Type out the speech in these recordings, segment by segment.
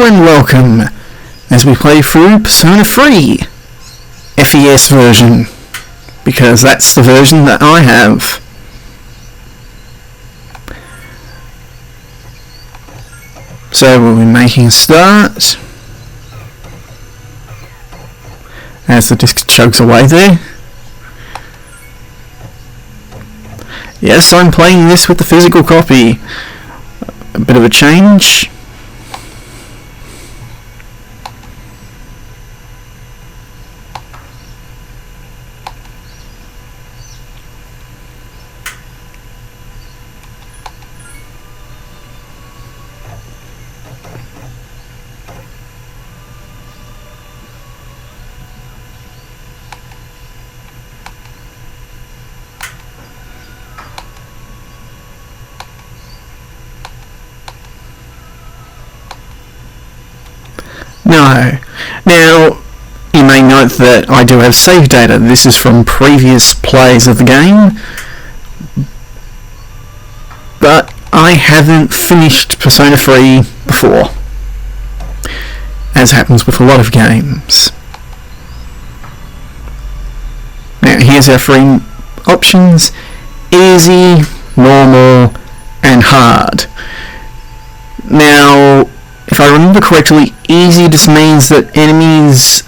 Hello and welcome as we play through Persona 3 FES version, because that's the version that I have. So we'll be making a start as the disc chugs away there. Yes, I'm playing this with the physical copy. A bit of a change. No. Now, you may note that I do have save data. This is from previous plays of the game, but I haven't finished Persona 3 before, as happens with a lot of games. Now, here's our three options: easy, normal, and hard. Now, if I remember correctly, easy just means that enemies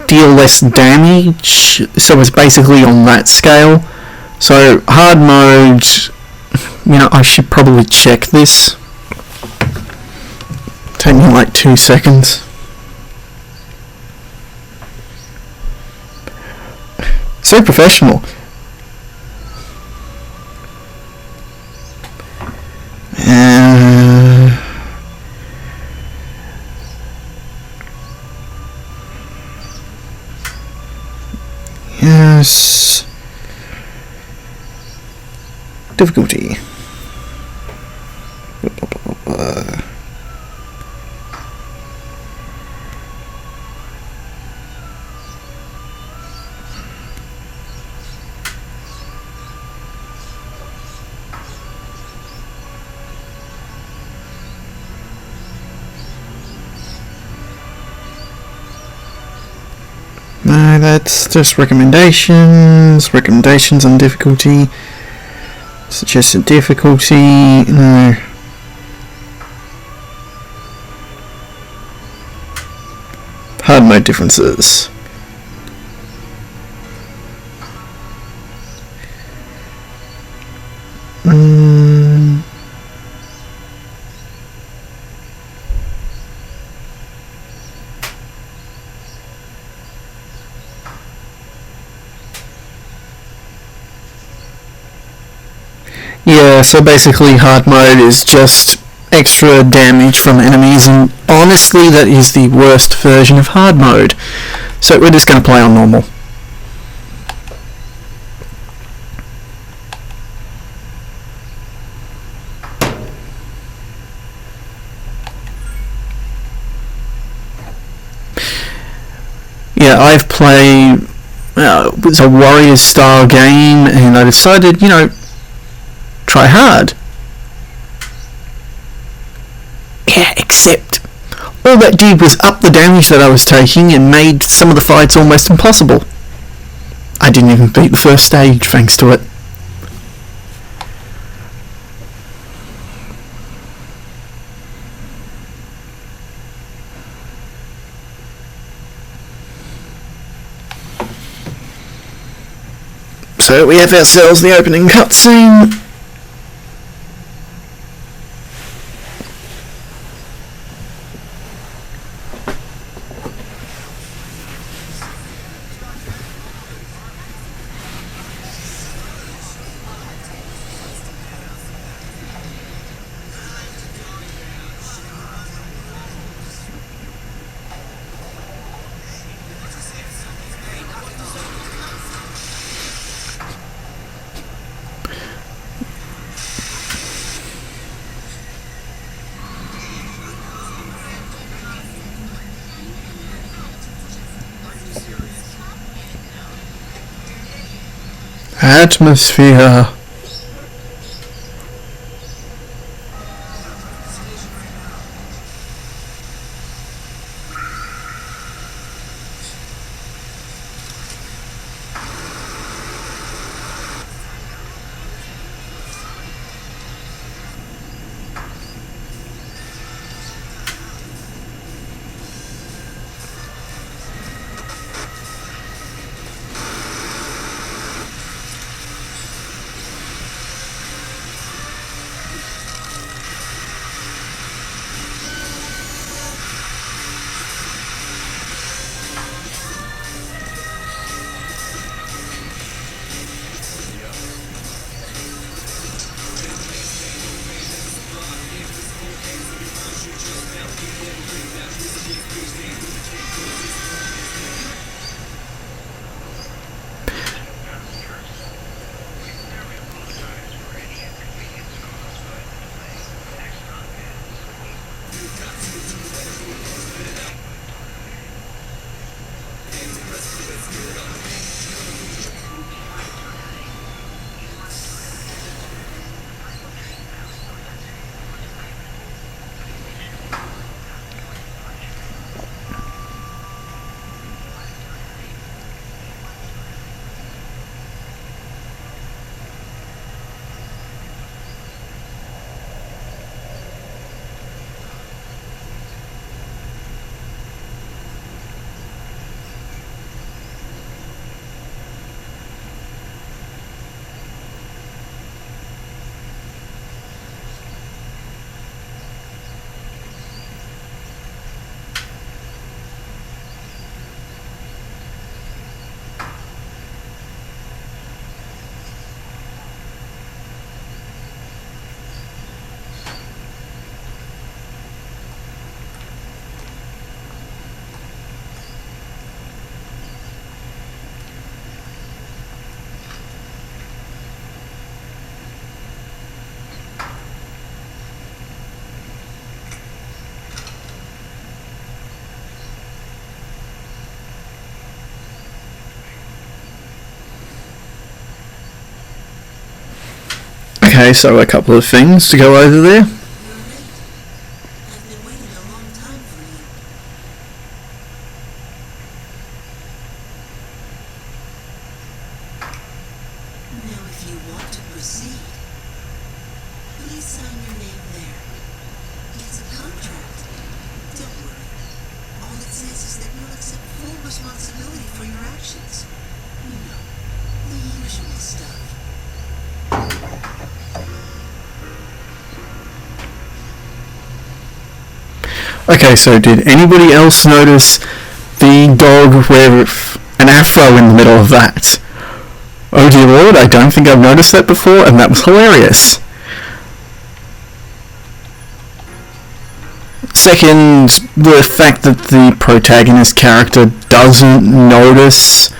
deal less damage, so it's basically on that scale. So hard mode, I should probably check this. Take me like 2 seconds. So professional. Yes. Difficulty. No, that's just recommendations. Recommendations on difficulty. Suggested difficulty. No. Hard mode differences. Yeah, so basically hard mode is just extra damage from enemies, and honestly that is the worst version of hard mode. So we're just going to play on normal. Yeah, I've played, it's a warrior style game, and I decided, try hard. Yeah, except all that did was up the damage that I was taking and made some of the fights almost impossible. I didn't even beat the first stage thanks to it. So we have ourselves the opening cutscene. Atmosphere. Okay, so a couple of things to go over there. I've been waiting a long time for you. Now, if you want to proceed, please sign your name there. It's a contract. Don't worry. All it says is that you'll accept full responsibility for your actions. You know, the usual stuff. Okay, so did anybody else notice the dog with an afro in the middle of that? Oh dear lord, I don't think I've noticed that before, and that was hilarious. Second, the fact that the protagonist character doesn't notice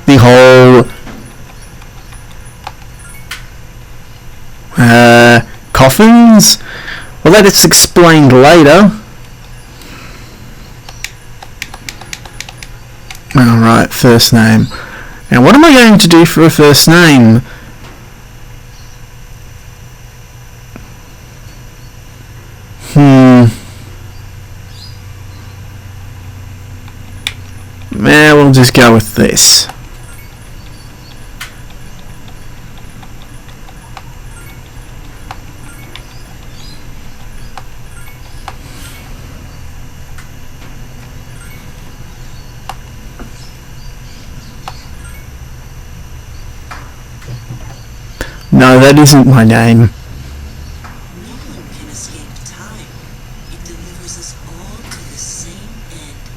the whole coffins. Well, that is explained later. Alright, first name. Now what am I going to do for a first name? We'll just go with this. No, that isn't my name. No one can escape time. It delivers us all to the same end.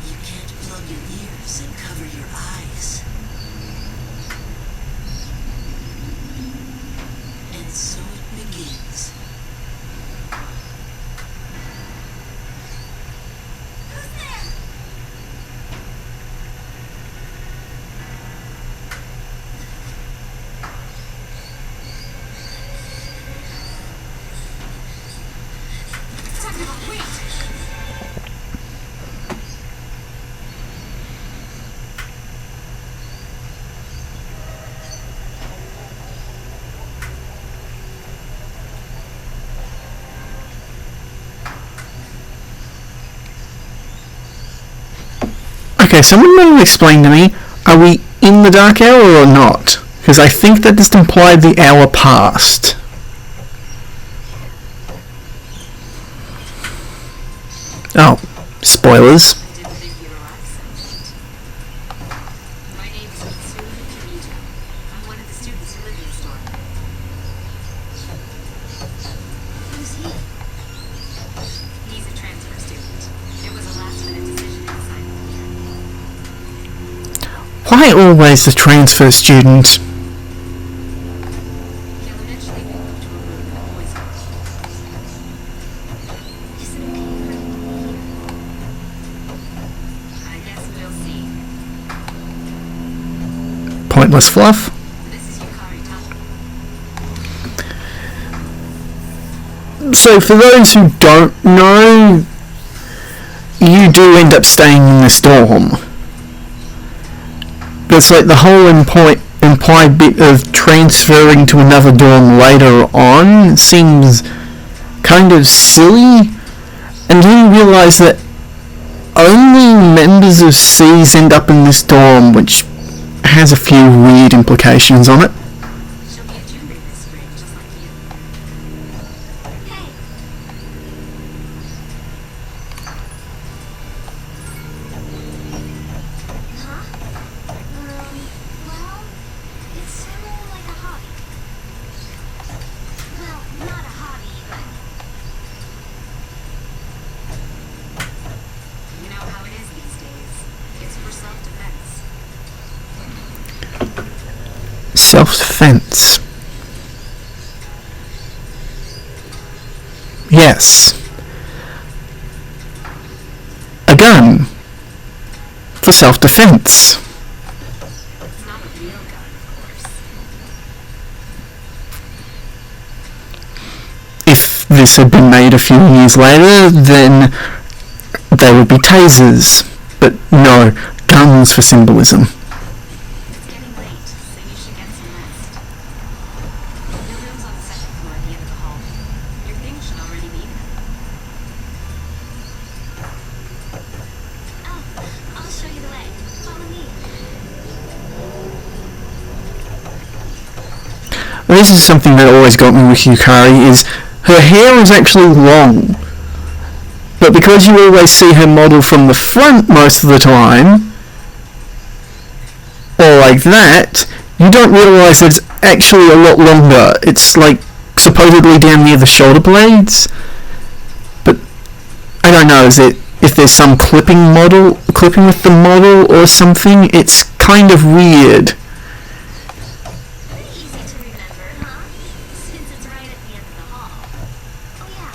You can't plug your ears and cover your eyes. And so it begins. Who's there? Okay, someone may explain to me, are we in the dark hour or not? Because I think that just implied the hour passed. Oh, spoilers. My name is Mitsuru Kirito. I'm one of the students who live in the store. Who's he? He's a transfer student. It was a last-minute decision to sign here. Why always the transfer student? He'll eventually be moved to a room in the boys' hostel. Is it okay for him to be here? I guess we'll see. Pointless fluff. This is Yukari Tama. So for those who don't know, you do end up staying in this dorm. But it's like the whole implied bit of transferring to another dorm later on seems kind of silly. And then you realise that only members of C's end up in this dorm, which has a few weird implications on it. She'll be a junior this spring, just like you. Hey! Huh? Well, it's sort of like a hobby. Well, not a hobby, but... You know how it is these days. It's for self-defense. Self-defense. Yes. A gun. For self-defense. It's not a real gun, of course. If this had been made a few years later, then they would be tasers. But no, guns for symbolism. It's getting late, so you should get some rest. This is something that always got me with Yukari, is her hair is actually long. But because you always see her model from the front most of the time, or like that, you don't realise that it's actually a lot longer. It's like supposedly down near the shoulder blades. But I don't know, is it if there's some clipping with the model or something? It's kind of weird. Pretty easy to remember, huh? Since it's right at the end of the hall. Oh yeah,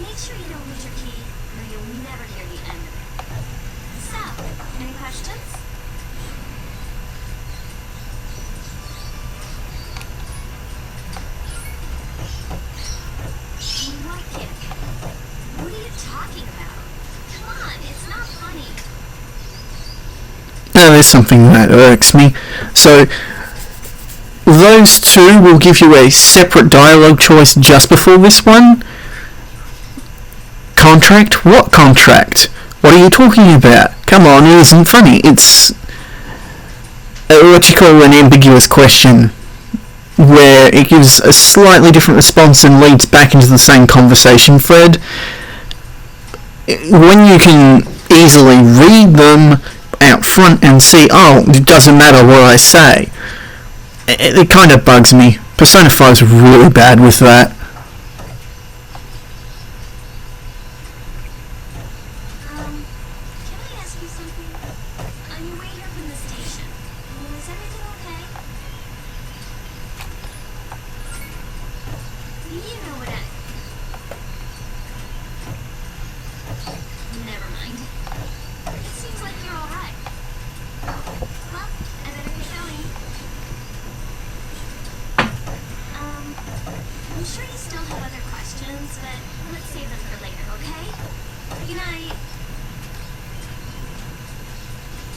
make sure you don't lose your key, or you'll never hear the end of it. So, any questions? What, kid? What are you talking about? Come on, it's not funny. Now there's something that irks me. So those two will give you a separate dialogue choice just before this one. Contract? What contract? What are you talking about? Come on, it isn't funny. It's what you call an ambiguous question, where it gives a slightly different response and leads back into the same conversation thread. When you can easily read them out front and see, oh, it doesn't matter what I say, it kind of bugs me. Persona 5's really bad with that. Can I ask you something? On your way here from the station, was everything okay? You know what I... Never mind. It seems like you're alright. Well, I better get going. I'm sure you still have other questions, but let's save them for later, okay? Good night.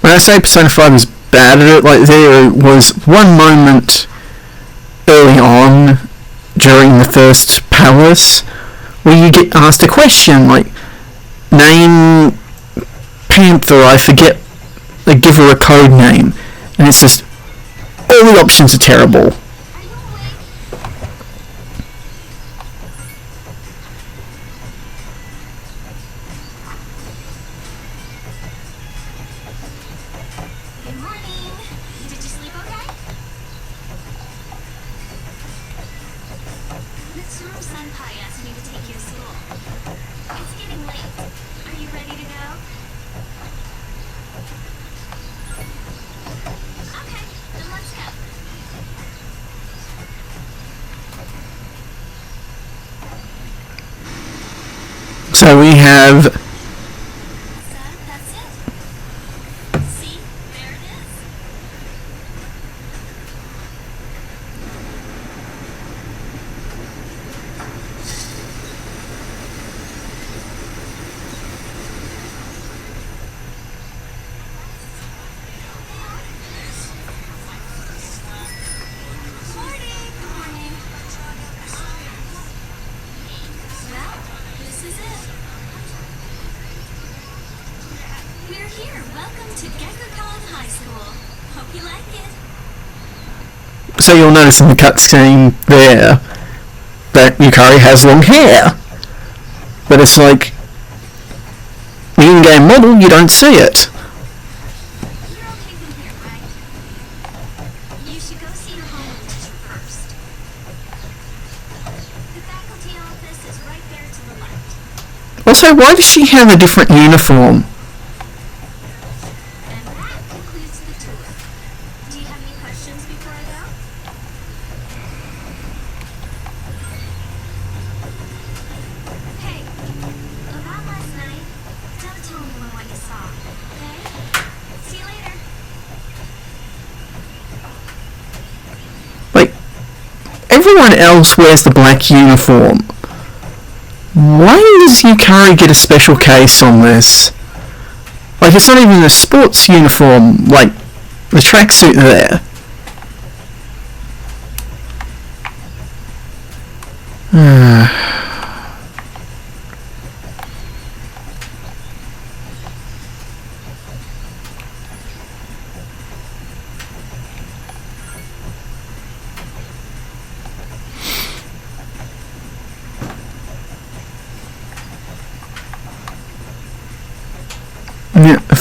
When I say Persona 5 is bad at it, like there was one moment early on during the first palace where you get asked a question like, name Panther, I forget, they give her a code name, and it's just, all the options are terrible. Are you awake? Good morning. Did you sleep okay? Mitsuru Senpai asked me to take you to school. It's getting late. Are you ready to go? Okay, then let's go. So we have So, that's it. See? There it is. Morning. Good morning. Well, this is it. We're here. Welcome to Gekukan High School. Hope you like it. so you'll notice in the cutscene there that Yukari has long hair, but it's like the in-game model, you don't see it. You're okay from here, right? You should go see your homeroom teacher first. The faculty office is right there to the left. Also, why does she have a different uniform? And that concludes the tour. Do you have any questions before I go? Hey, about last night, don't tell anyone what you saw, okay? See you later. Like, everyone else wears the black uniform. Why does Yukari get a special case on this? Like, it's not even a sports uniform, like the tracksuit there.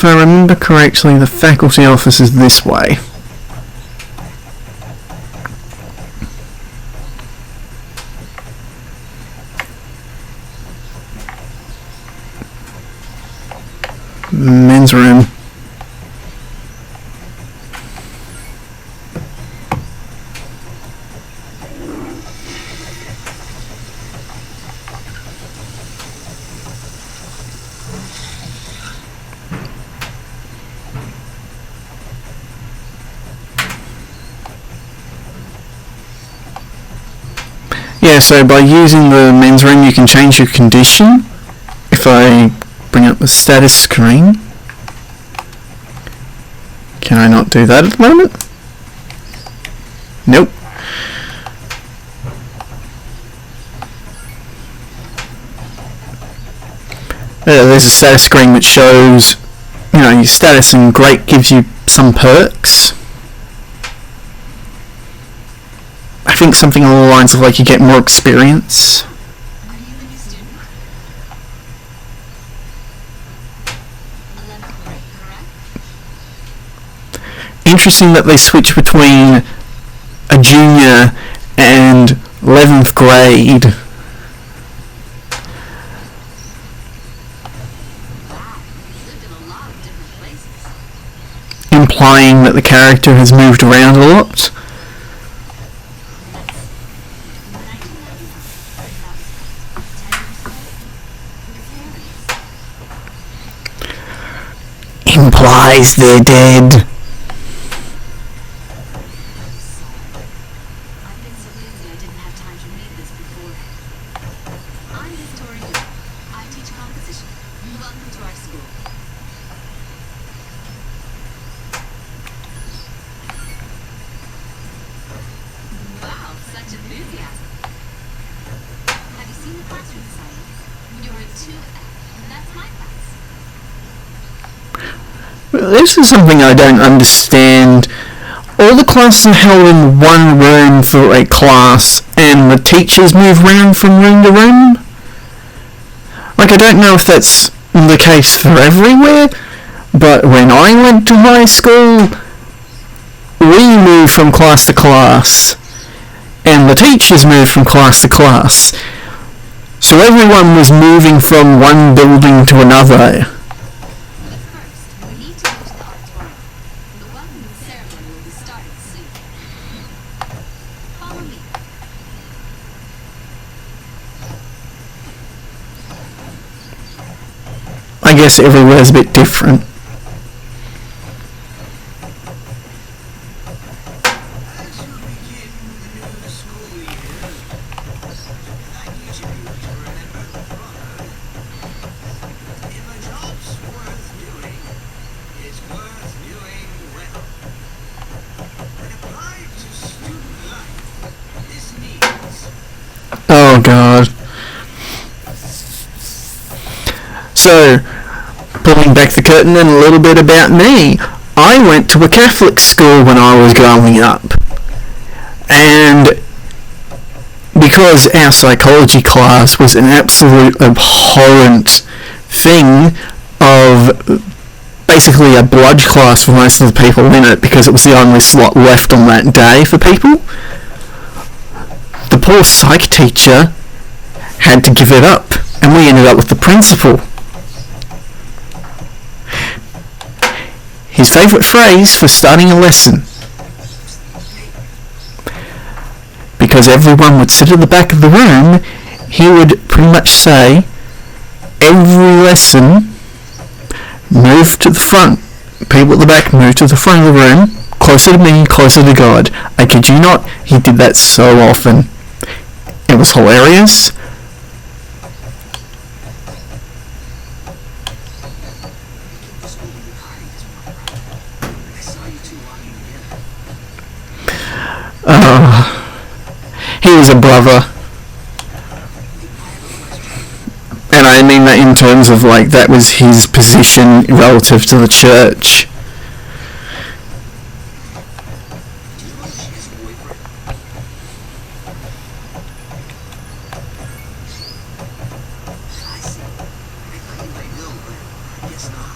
if I remember correctly, the faculty office is this way. Men's room. Yeah, so by using the men's room you can change your condition. If I bring up the status screen. Can I not do that at the moment? Nope. There's a status screen which shows, your status, and great gives you some perks. I think something along the lines of like you get more experience. Are you a new student? 11th grade, correct? Interesting that they switch between a junior and 11th grade. Wow, you've lived in a lot of different places. Implying that the character has moved around a lot. Implies they're dead. I've been so busy I didn't have time to read this before. I'm Miss Tori Yu. I teach composition. Welcome to our school. Wow, such enthusiasm. Have you seen the classroom assignments? You're in 2F, and that's my class. This is something I don't understand. All the classes are held in one room for a class, and the teachers move around from room to room? Like, I don't know if that's the case for everywhere, but when I went to high school, we moved from class to class, and the teachers moved from class to class. So everyone was moving from one building to another. First, we need to go to the auditorium. The welcoming ceremony will be starting soon. Follow me. I guess everywhere's a bit different. As you begin the new school year, I need you to remember the proverb. If a job's worth doing, it's worth doing well. When applied to student life, this means Oh god. So, pulling back the curtain and a little bit about me. I went to a Catholic school when I was growing up. And because our psychology class was an absolute abhorrent thing of basically a bludge class for most of the people in it, because it was the only slot left on that day for people, the poor psych teacher had to give it up, and we ended up with the principal. His favourite phrase for starting a lesson, because everyone would sit at the back of the room, he would pretty much say, every lesson, move to the front. People at the back move to the front of the room, closer to me, closer to God. I kid you not, he did that so often. It was hilarious. the school will be party this morning, right? I saw you two walking together. He was a brother. And I mean that in terms of like that was his position relative to the church. Do you know she has a boyfriend? I see. I thought you might know, but I guess not.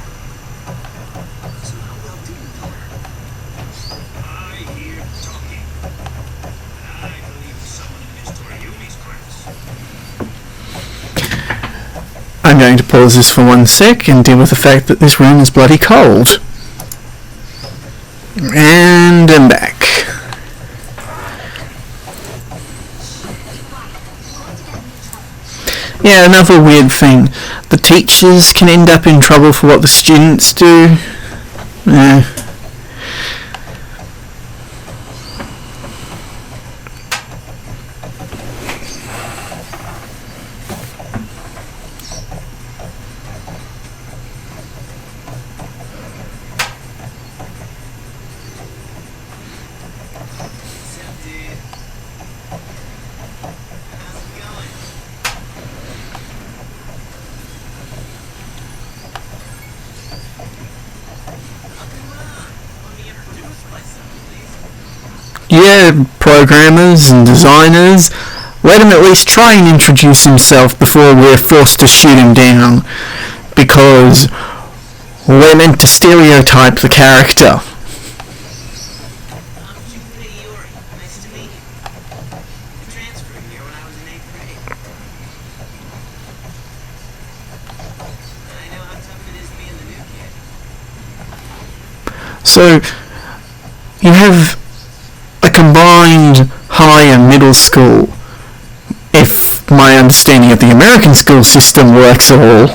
going to pause this for 1 sec and deal with the fact that this room is bloody cold. And I'm back. Yeah, another weird thing. The teachers can end up in trouble for what the students do. Yeah. What's up, dude? How's it going? Oh, come on. Let me introduce myself, please. Yeah, programmers and designers. Let him at least try and introduce himself before we're forced to shoot him down. Because we're meant to stereotype the character. I'm Yuri. Nice to meet you. I transferred here when I was in 8th grade. I know how tough it is being the new kid. So, you have a combined high and middle school, if my understanding of the American school system works at all.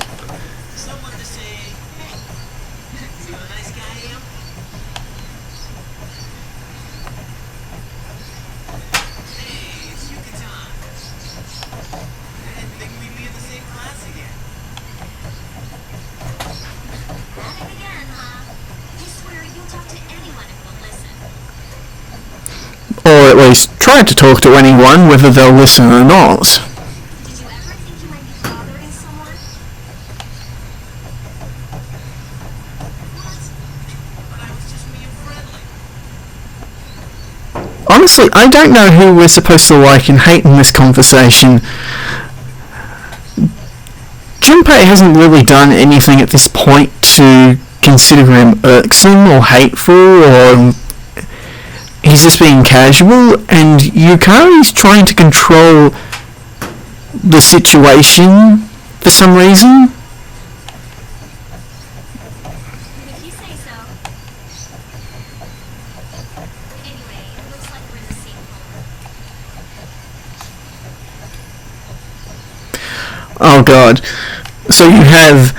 Someone to say, hey, see what a nice guy I am? Hey, it's Yucatan. I didn't think we'd be in the same class again. At it again, huh? You swear you'll talk to anyone if they'll listen. Or at least try to talk to anyone, whether they'll listen or not. Did you ever think you might be bothering someone? What? But I was just being friendly. Honestly, I don't know who we're supposed to like and hate in this conversation. Junpei hasn't really done anything at this point to consider him irksome or hateful, or he's just being casual, and Yukari's trying to control the situation for some reason. If you say so. Anyway, it looks like we're in the same home. Oh god. So you have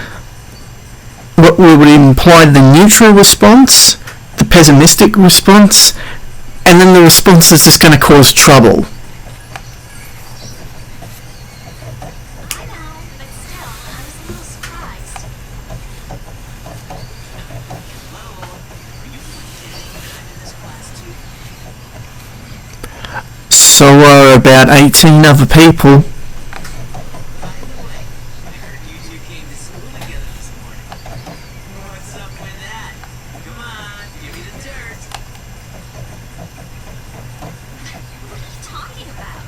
what would imply the neutral response, the pessimistic response, and then the response that's just going to cause trouble. I know, but still, I was a little surprised. Hello? Are you pretending that I'm in this class too? So are about 18 other people. By the way, I heard you two came to school together this morning. What's up with that? Come on, give me the dirt. What are you talking about?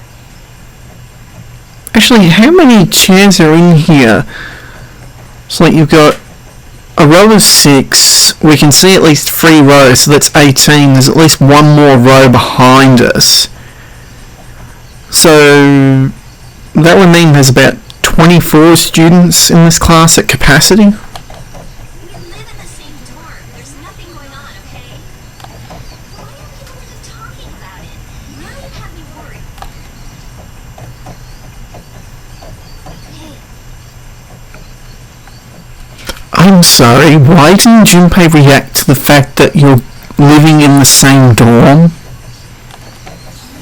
Actually, how many chairs are in here? It's like you've got a row of 6. We can see at least 3 rows, so that's 18. There's at least one more row behind us. So that would mean there's about 24 students in this class at capacity. We live in the same dorm. There's nothing going on, okay? Why aren't people even talking about it? Now you have me worried. Hey, I'm sorry, why didn't Junpei react to the fact that you're living in the same dorm?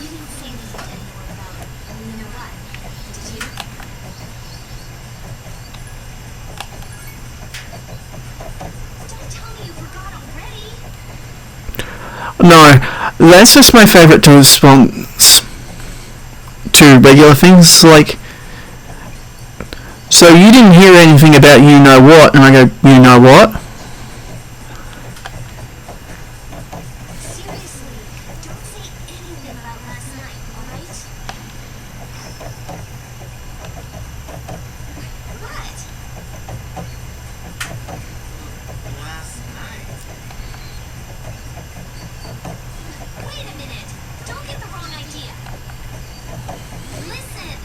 you didn't say anything to anyone about, you know what? Did you? Don't tell me you forgot already. No, that's just my favourite response to regular things, like, so you didn't hear anything about you know what, and I go, you know what? Seriously, don't say anything about last night, alright? What? Last night. Wait a minute! Don't get the wrong idea! Listen!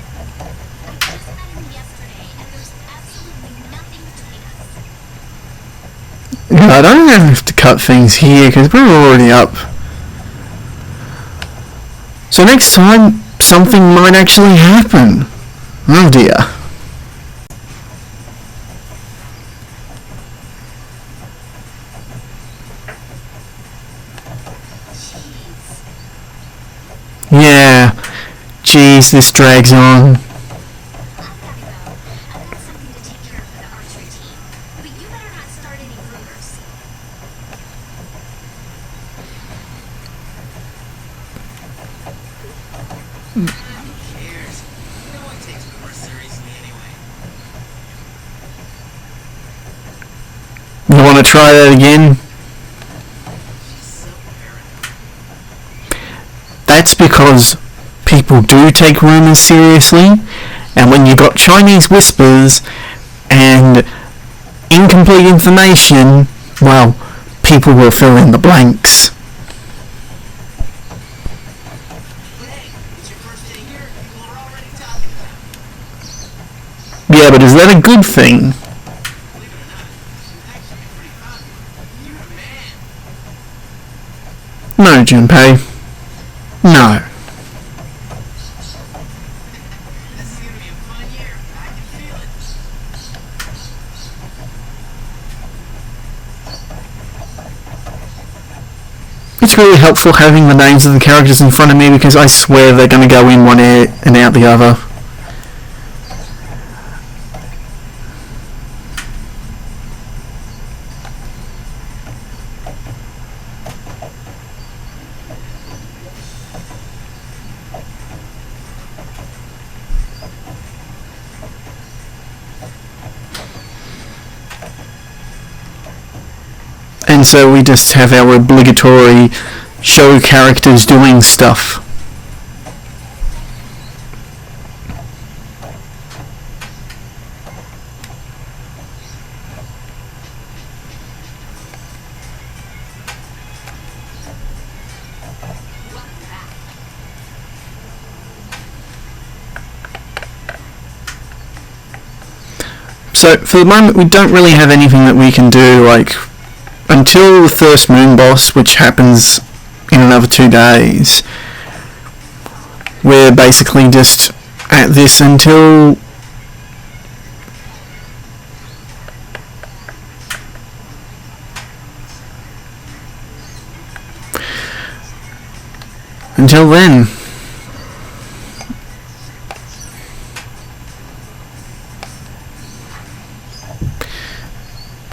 I just met him yesterday, and there's absolutely Yeah, I don't have to cut things here because we're already up. So next time, something might actually happen. Oh dear. Yeah. Jeez, this drags on. I've gotta go. I've got something to take care of for the archery team. But you better not start any rumors. Who cares? No one takes rumors seriously anyway. You want to try that again? She's so paranoid. That's because people do take rumours seriously, and when you've got Chinese whispers and incomplete information, well, people will fill in the blanks. But hey, it's your first day here. People are already talking about it. Yeah, but is that a good thing? Believe it or not, she's actually pretty popular. You're a man. No, Junpei. No. This is gonna be a fun year. I can feel it. It's really helpful having the names of the characters in front of me because I swear they're going to go in one ear and out the other. And so we just have our obligatory show characters doing stuff. So for the moment we don't really have anything that we can do, like until the first moon boss, which happens in another 2 days. We're basically just at this until then.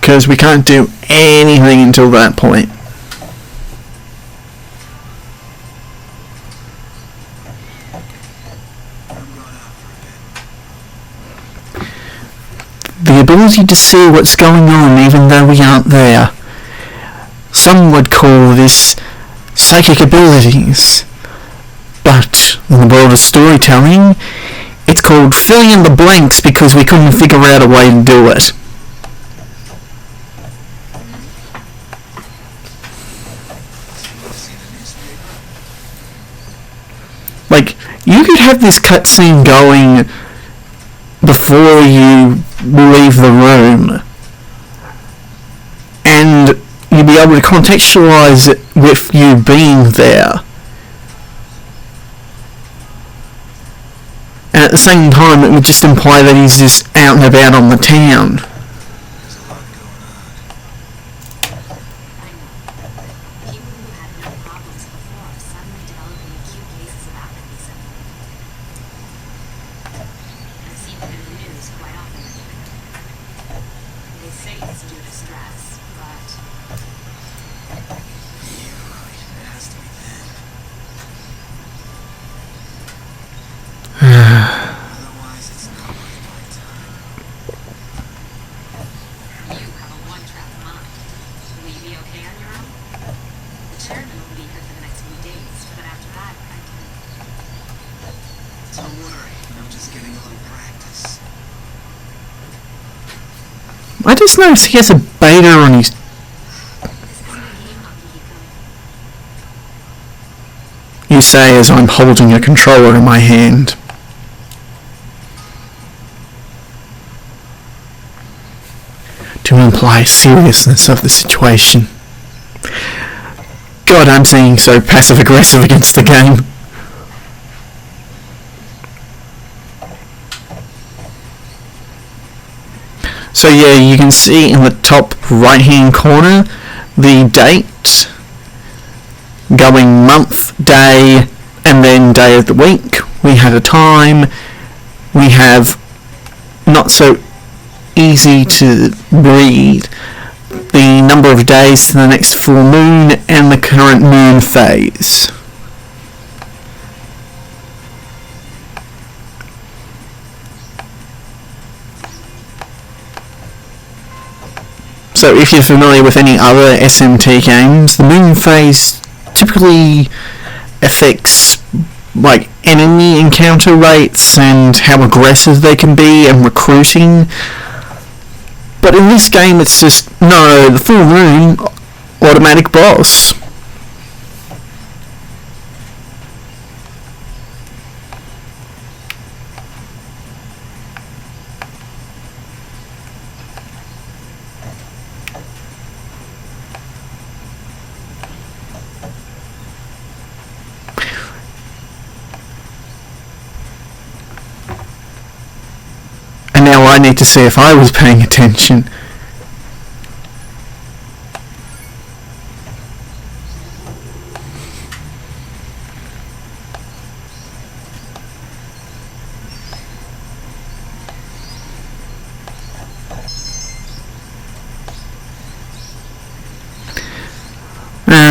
Because we can't do anything until that point. I'm going out for a bit. The ability to see what's going on even though we aren't there. Some would call this psychic abilities. But in the world of storytelling, it's called filling in the blanks because we couldn't figure out a way to do it. Like, you could have this cutscene going before you leave the room, and you'd be able to contextualize it with you being there. And at the same time, it would just imply that he's just out and about on the town. There's a lot going on. I know. People who had no problems before are suddenly developing acute cases of apathy syndrome. I see them in the news quite often. They say it's due to stress, but You're right. It has to be that. Otherwise, it's not worth my time. you have a one-track mind. Will you be okay on your own? The chairman will be here for the next few days, but after that, I can... Don't worry. I'm just getting a little practice. I just noticed he has a beta on his... This isn't a game, Akihiko. You say as I'm holding a controller in my hand. To imply downplay seriousness of the situation. God, I'm seeing so passive-aggressive against the game. So yeah, you can see in the top right-hand corner the date, going month, day, and then day of the week. We have a time. We have not so easy to read the number of days to the next full moon and the current moon phase. So if you're familiar with any other SMT games, the moon phase typically affects like enemy encounter rates and how aggressive they can be and recruiting. But in this game it's just, no, the full moon, automatic boss. And now I need to see if I was paying attention.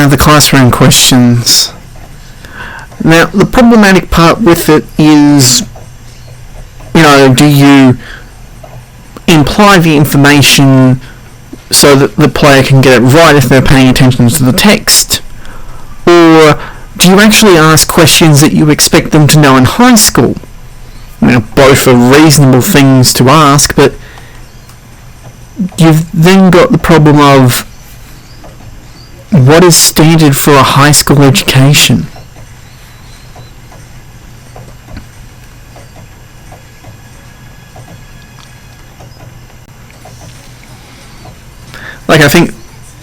The classroom questions. Now, the problematic part with it is, do you imply the information so that the player can get it right if they're paying attention to the text? Or do you actually ask questions that you expect them to know in high school? Now, both are reasonable things to ask, but you've then got the problem of what is standard for a high school education? Like, I think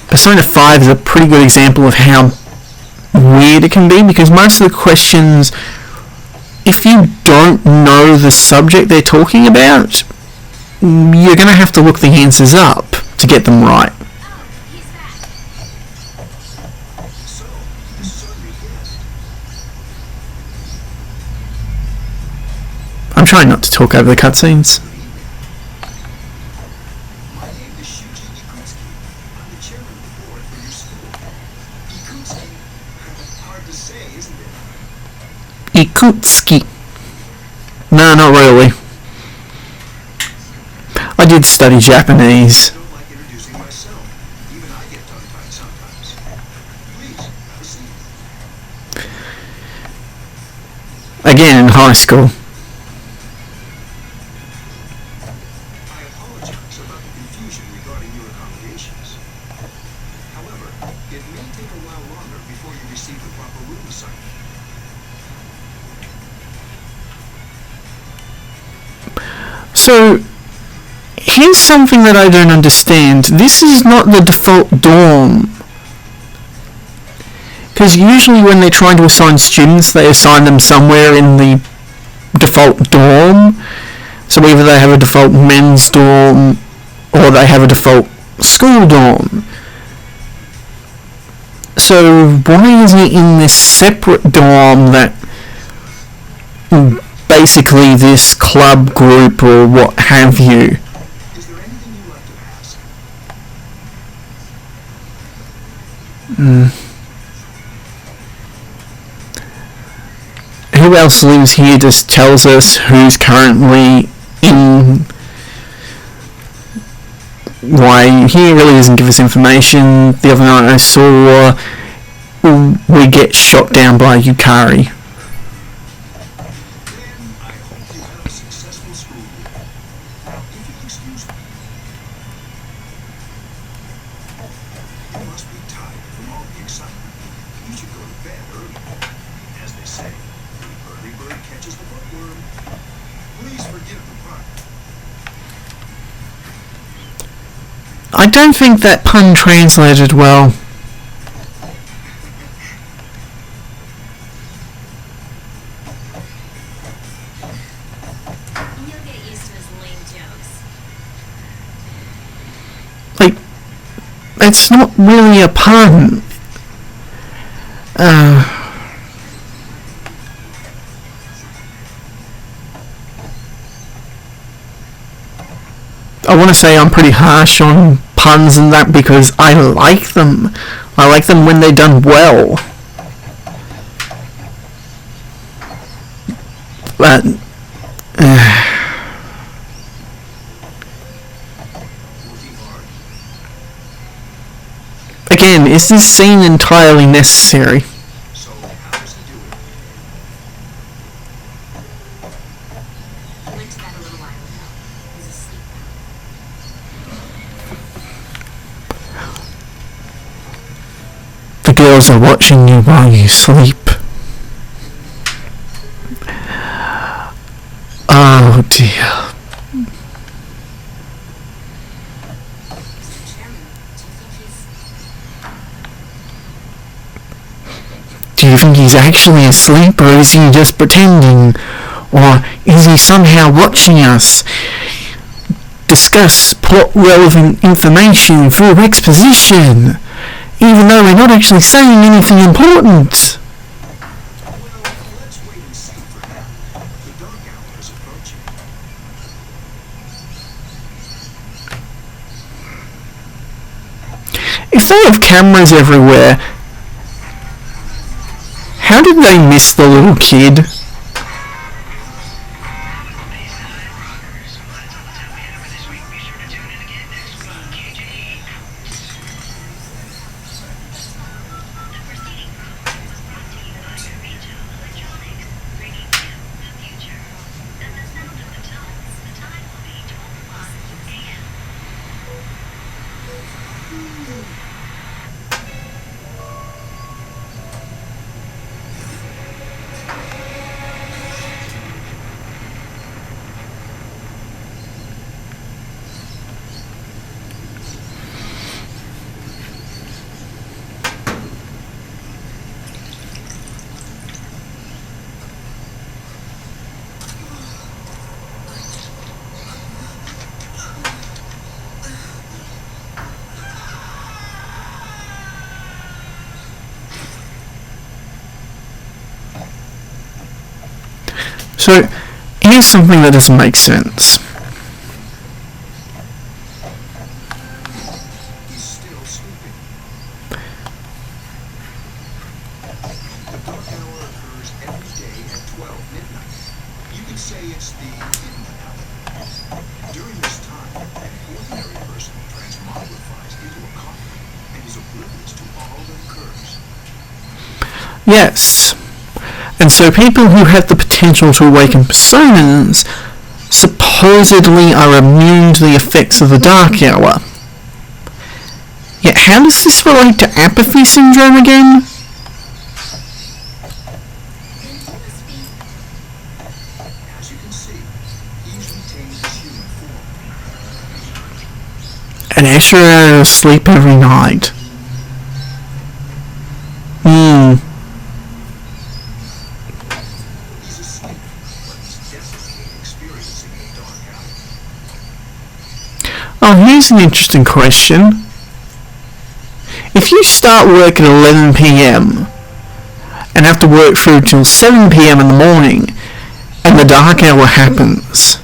Persona 5 is a pretty good example of how weird it can be, because most of the questions, if you don't know the subject they're talking about, you're going to have to look the answers up to get them right. I'm trying not to talk over the cutscenes. Ikutsuki. No, not really. I did study Japanese. Again, in high school. So, here's something that I don't understand. This is not the default dorm. Because usually when they're trying to assign students, they assign them somewhere in the default dorm. So either they have a default men's dorm, or they have a default school dorm. So why is he in this separate dorm that basically this club group or what have you? Is there anything you'd like to ask? Who else lives here just tells us who's currently in. Why he really doesn't give us information. The other night I saw we get shot down by Yukari. I don't think that pun translated well. You'll get used to his lame jokes. Like, that's not really a pun. I want to say I'm pretty harsh on puns and that because I like them. I like them when they're done well. But again, is this scene entirely necessary? So how does he do it? He went to bed a little while ago. He's asleep now. The girls are watching you while you sleep. Oh dear. Mr. Chairman, Do you think he's actually asleep, or is he just pretending? Or is he somehow watching us discuss plot-relevant information through exposition, even though we're not actually saying anything important? Well, let's wait and see for now. The dark hour is approaching. If they have cameras everywhere, how did they miss the little kid? So, here's something that doesn't make sense. He's still sleeping. The dark hour occurs every day at 12 midnight. You could say it's the midnight hour. During this time, an ordinary person transmogrifies into a copy and is oblivious to all that occurs. Yes. And so people who have the potential to awaken personas supposedly are immune to the effects of the dark hour. Yet how does this relate to apathy syndrome again? As you can see, he's retained his human form. An extra hour of sleep every night. He's asleep, but he's definitely experiencing the dark hour. Oh, here's an interesting question. If you start work at 11 p.m. and have to work through till 7 p.m. in the morning, and the dark hour happens,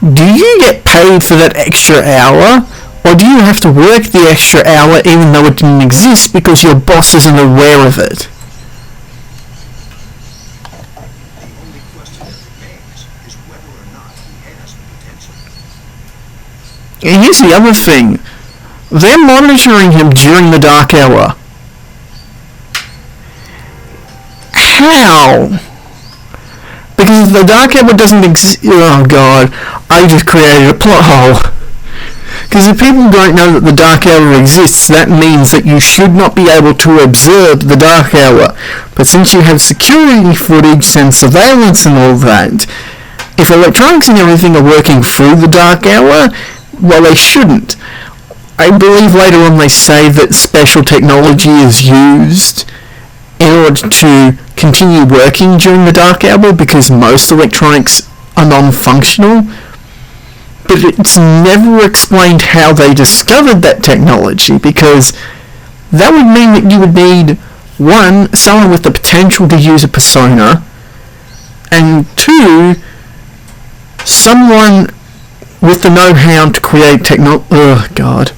do you get paid for that extra hour, or do you have to work the extra hour even though it didn't exist because your boss isn't aware of it? The only question that remains is whether or not he has the potential. And here's the other thing. They're monitoring him during the dark hour. How? Because if the dark hour doesn't exist... Oh god, I just created a plot hole. Because if people don't know that the dark hour exists, that means that you should not be able to observe the dark hour. But since you have security footage and surveillance and all that, if electronics and everything are working through the dark hour, well, they shouldn't. I believe later on they say that special technology is used in order to continue working during the dark hour because most electronics are non-functional, but it's never explained how they discovered that technology, because that would mean that you would need, one, someone with the potential to use a persona, and two, someone with the know-how to create oh god.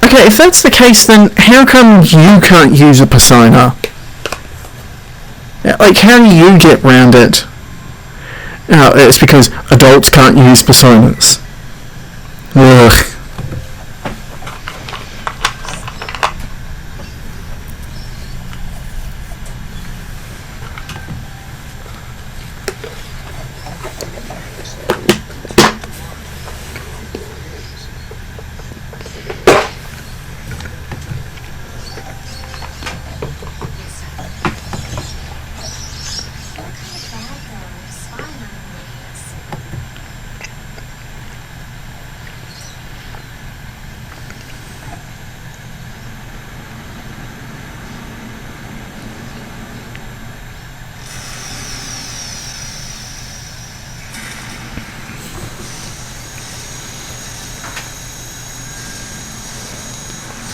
Okay, if that's the case, then how come you can't use a persona? Like, how do you get around it? It's because adults can't use personas. Ugh.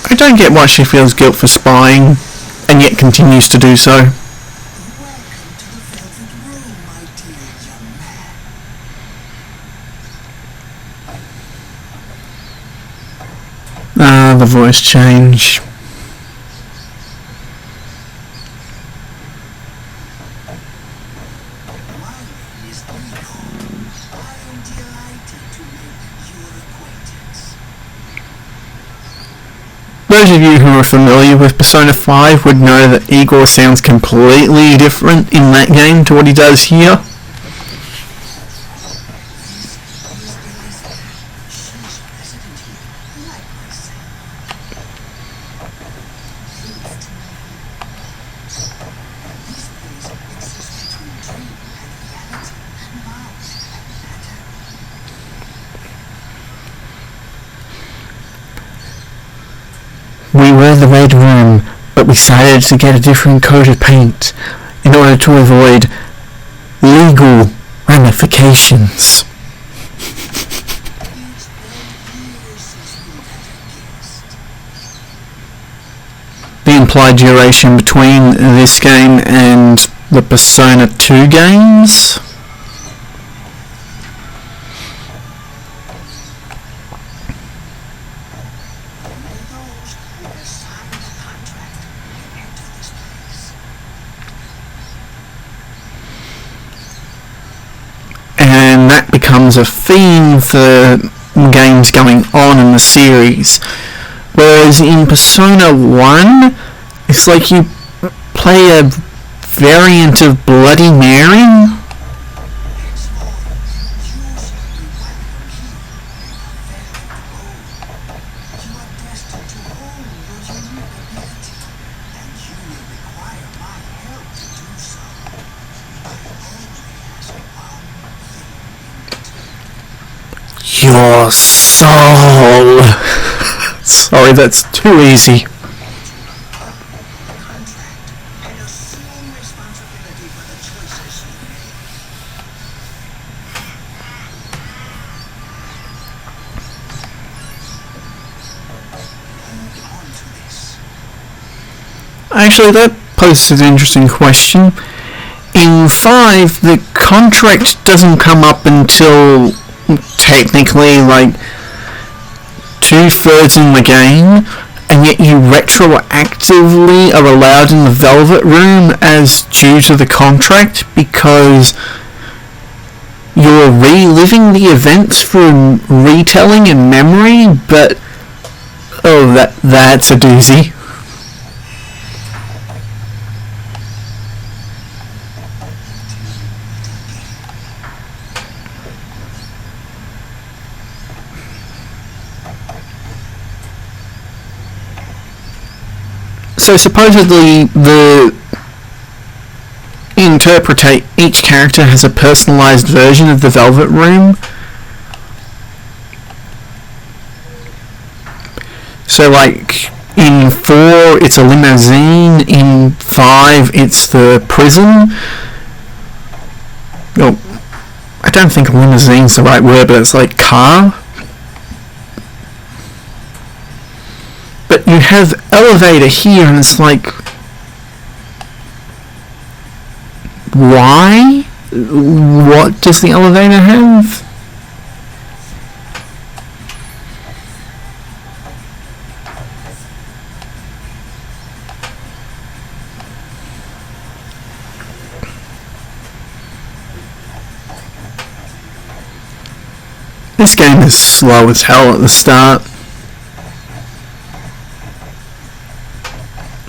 I don't get why she feels guilt for spying, and yet continues to do so. Welcome to the Velvet Room, my dear young man. The voice change. My name is Rico. I am delighted to make your acquaintance. Those of you who are familiar with Persona 5 would know that Igor sounds completely different in that game to what he does here. We were the Red Room, but we decided to get a different coat of paint in order to avoid legal ramifications. The implied duration between this game and the Persona 2 games? And that becomes a theme for games going on in the series. Whereas in Persona 1, it's like you play a variant of Bloody Mary. Your soul. Sorry, that's too easy. Actually, that poses an interesting question. In 5, the contract doesn't come up until technically like 2/3 in the game, and yet you retroactively are allowed in the Velvet Room as due to the contract because you're reliving the events from retelling in memory, but that's a doozy. So supposedly the interpret each character has a personalized version of the Velvet Room. So like in 4 it's a limousine, in 5 it's the prison. Well, I don't think limousine's the right word, but it's like car. But you have elevator here and it's like, why? What does the elevator have? This game is slow as hell at the start.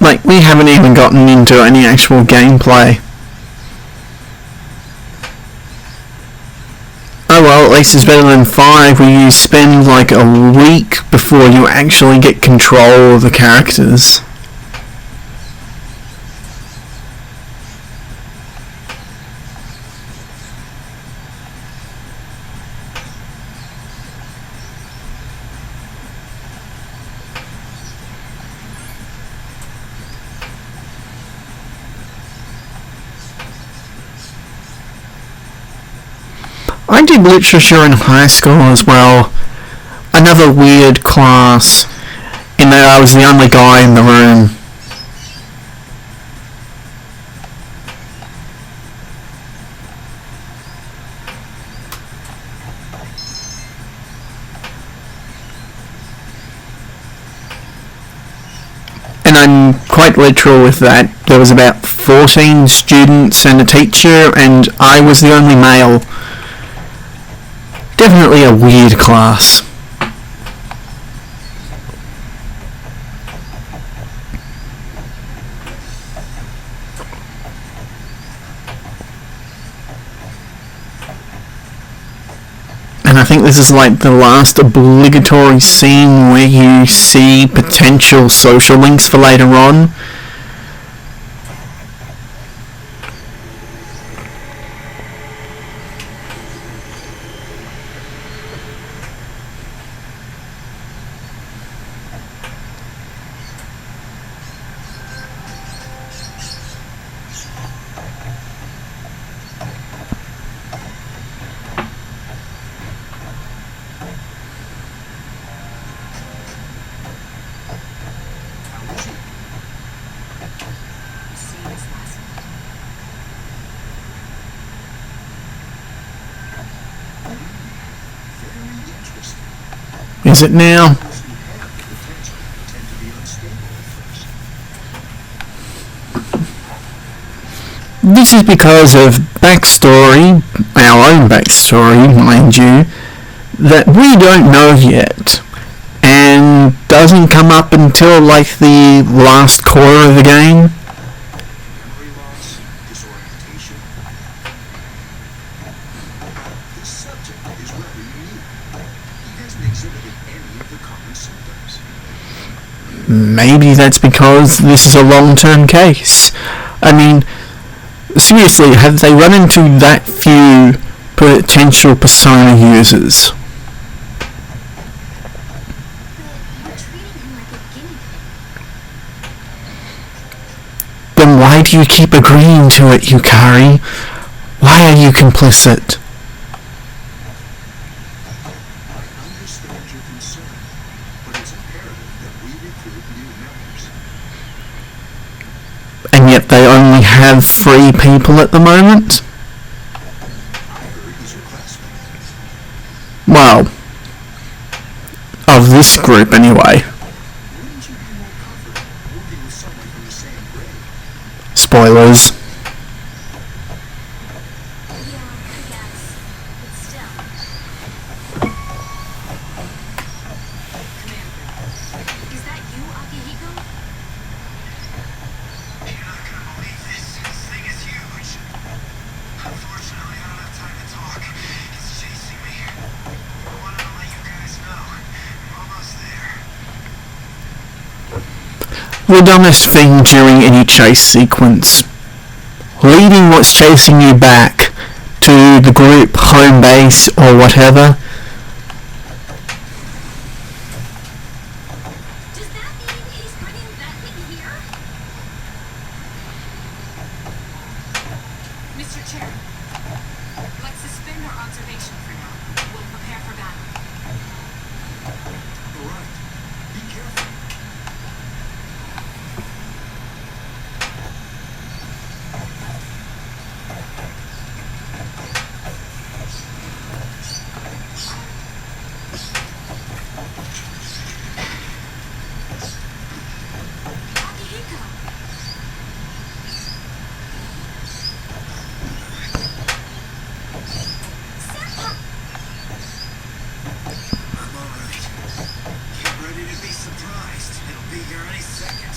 Like, we haven't even gotten into any actual gameplay. Oh well, at least it's better than 5 where you spend like a week before you actually get control of the characters. I did literature in high school as well. Another weird class, in that I was the only guy in the room. And I'm quite literal with that. There was about 14 students and a teacher, and I was the only male. Definitely a weird class. And I think this is like the last obligatory scene where you see potential social links for later on. Is it now? This is because of backstory, our own backstory, mind you, that we don't know yet, and doesn't come up until like the last quarter of the game. Memory loss, disorientation. This subject is rather unique. He hasn't exhibited any of the common symptoms. Maybe that's because this is a long-term case. I mean, seriously, have they run into that few potential Persona users? But you're treating him like a guinea pig. Then why do you keep agreeing to it, Yukari? Why are you complicit? I understand your concern, but it's imperative that we recruit new members. And yet they only have 3 people at the moment? I heard he's your classmate. Well, of this group anyway. Wouldn't you be more comfortable working with someone from the same grade? Spoilers. Yeah, I guess. But still. Commander, is that you, Akihiko? You're not gonna believe this. This thing is huge. Unfortunately, I don't have time to talk. It's chasing me. I wanted to let you guys know. I'm almost there. The dumbest thing during any chase sequence. leading what's chasing you back to the group home base or whatever. Does that mean he's bringing that thing here? Mr. Chair, let's suspend our observation for now. We'll prepare for battle. All right. Be careful. Akihiko! Senpai! I'm all right. Get ready to be surprised. It'll be here any second.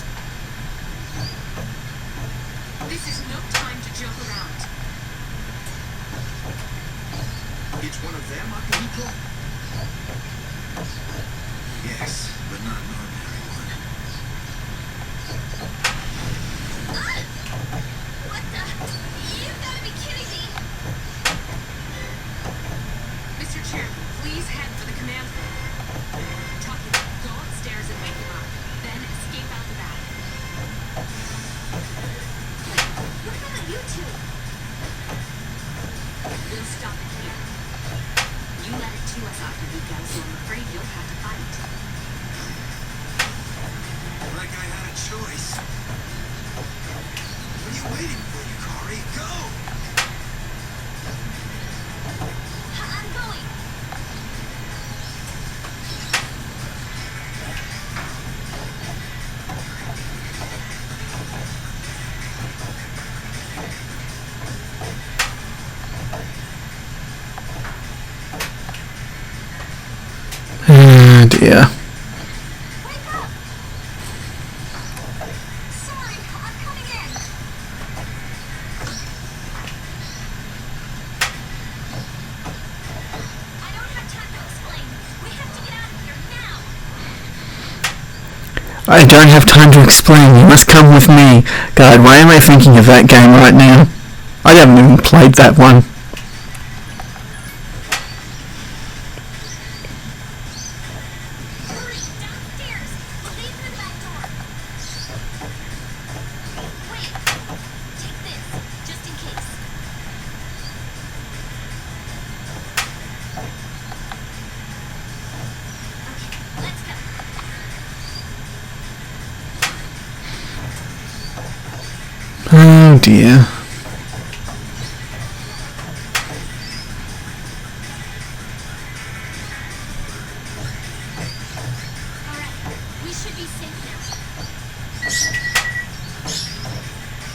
This is no time to joke around. It's one of them, Akihiko? Yes, but not an ordinary one. What the? You've gotta be kidding me! Mr. Chair, please head for the command room. Taki, go upstairs and wake him up. Then escape out the back. Wait, what about you two? We'll stop it here. You led it to us, Akihiko, so I'm afraid you'll have to fight. Like I had a choice. What are you waiting for, Yukari? Go! I'm going! Oh dear. Wake up! Sorry, I'm coming in! I don't have time to explain. We have to get out of here now! I don't have time to explain. You must come with me. God, why am I thinking of that game right now? I haven't even played that one. Hurry, downstairs! We'll leave through the back door! Wait! Take this, just in case. Okay, let's go. Oh dear. Alright, we should be safe now.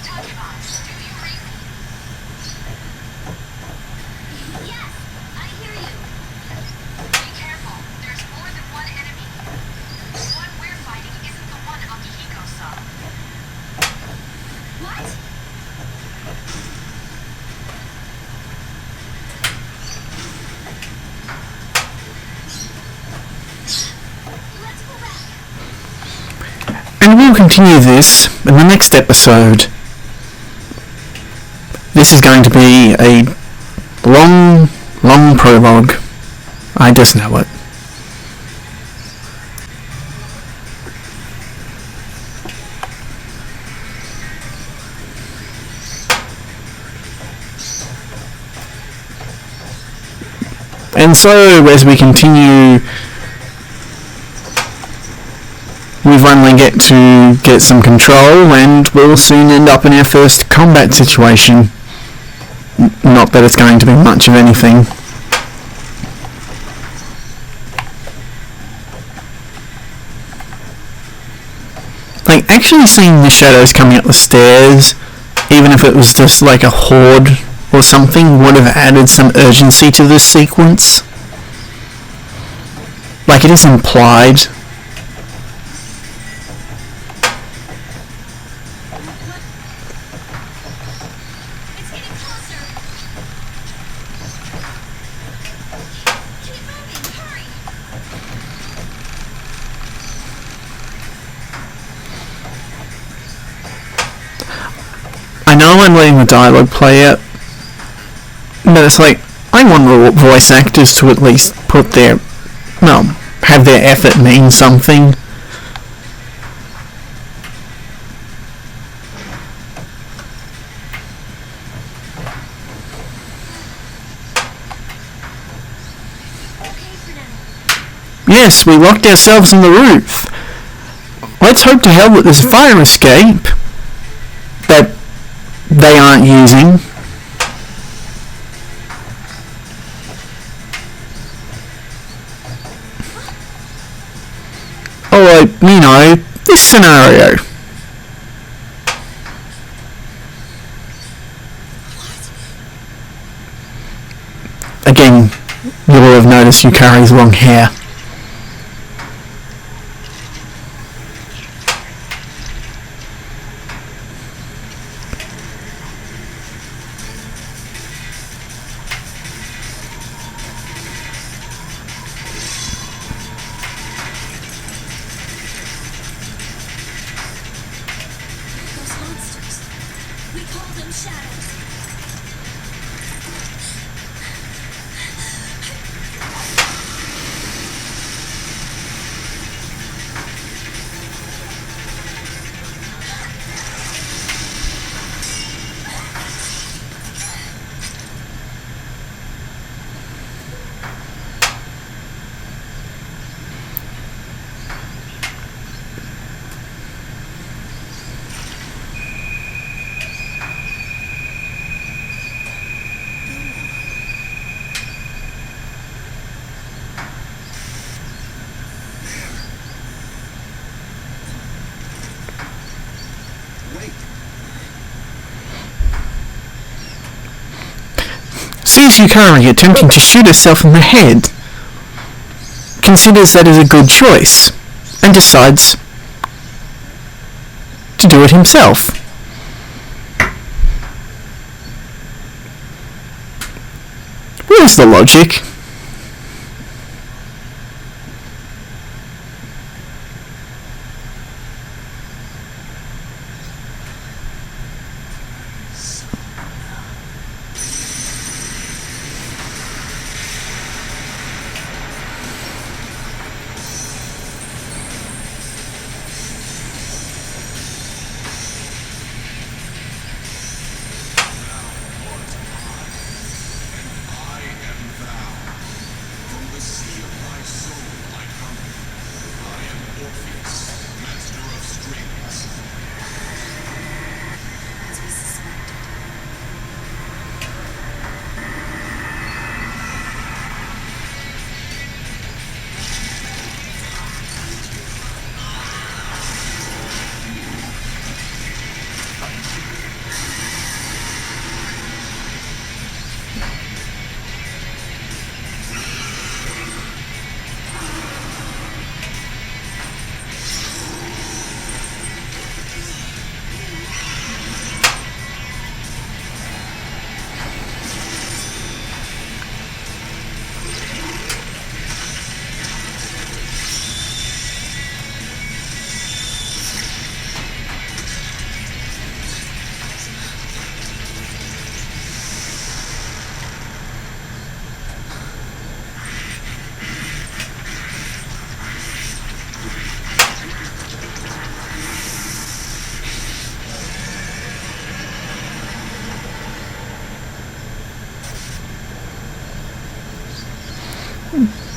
Takeba, do you read me? Yes, I hear you. Be careful. There's more than one enemy. The one we're fighting isn't the one Akihiko saw. What? Let's go back. And we'll continue this in the next episode. This is going to be a long, long prologue. I just know it. And so, as we continue, we finally get to get some control, and we'll soon end up in our first combat situation. Not that it's going to be much of anything. Like, actually seeing the shadows coming up the stairs, even if it was just like a horde or something, would have added some urgency to this sequence. Like, it is implied. It's getting closer. Keep moving, hurry. I know mind letting the dialogue play out, but it's like, I want the voice actors to at least put their, well, have their effort mean something. Okay for now. Yes, we locked ourselves on the roof. Let's hope to hell that there's a fire escape that they aren't using. Or, you know, this scenario. Again, you will have noticed Yukari's long hair. Those monsters. We call them shadows. Sees Yukari attempting to shoot herself in the head, considers that as a good choice, and decides to do it himself. Where's the logic? As we suspected.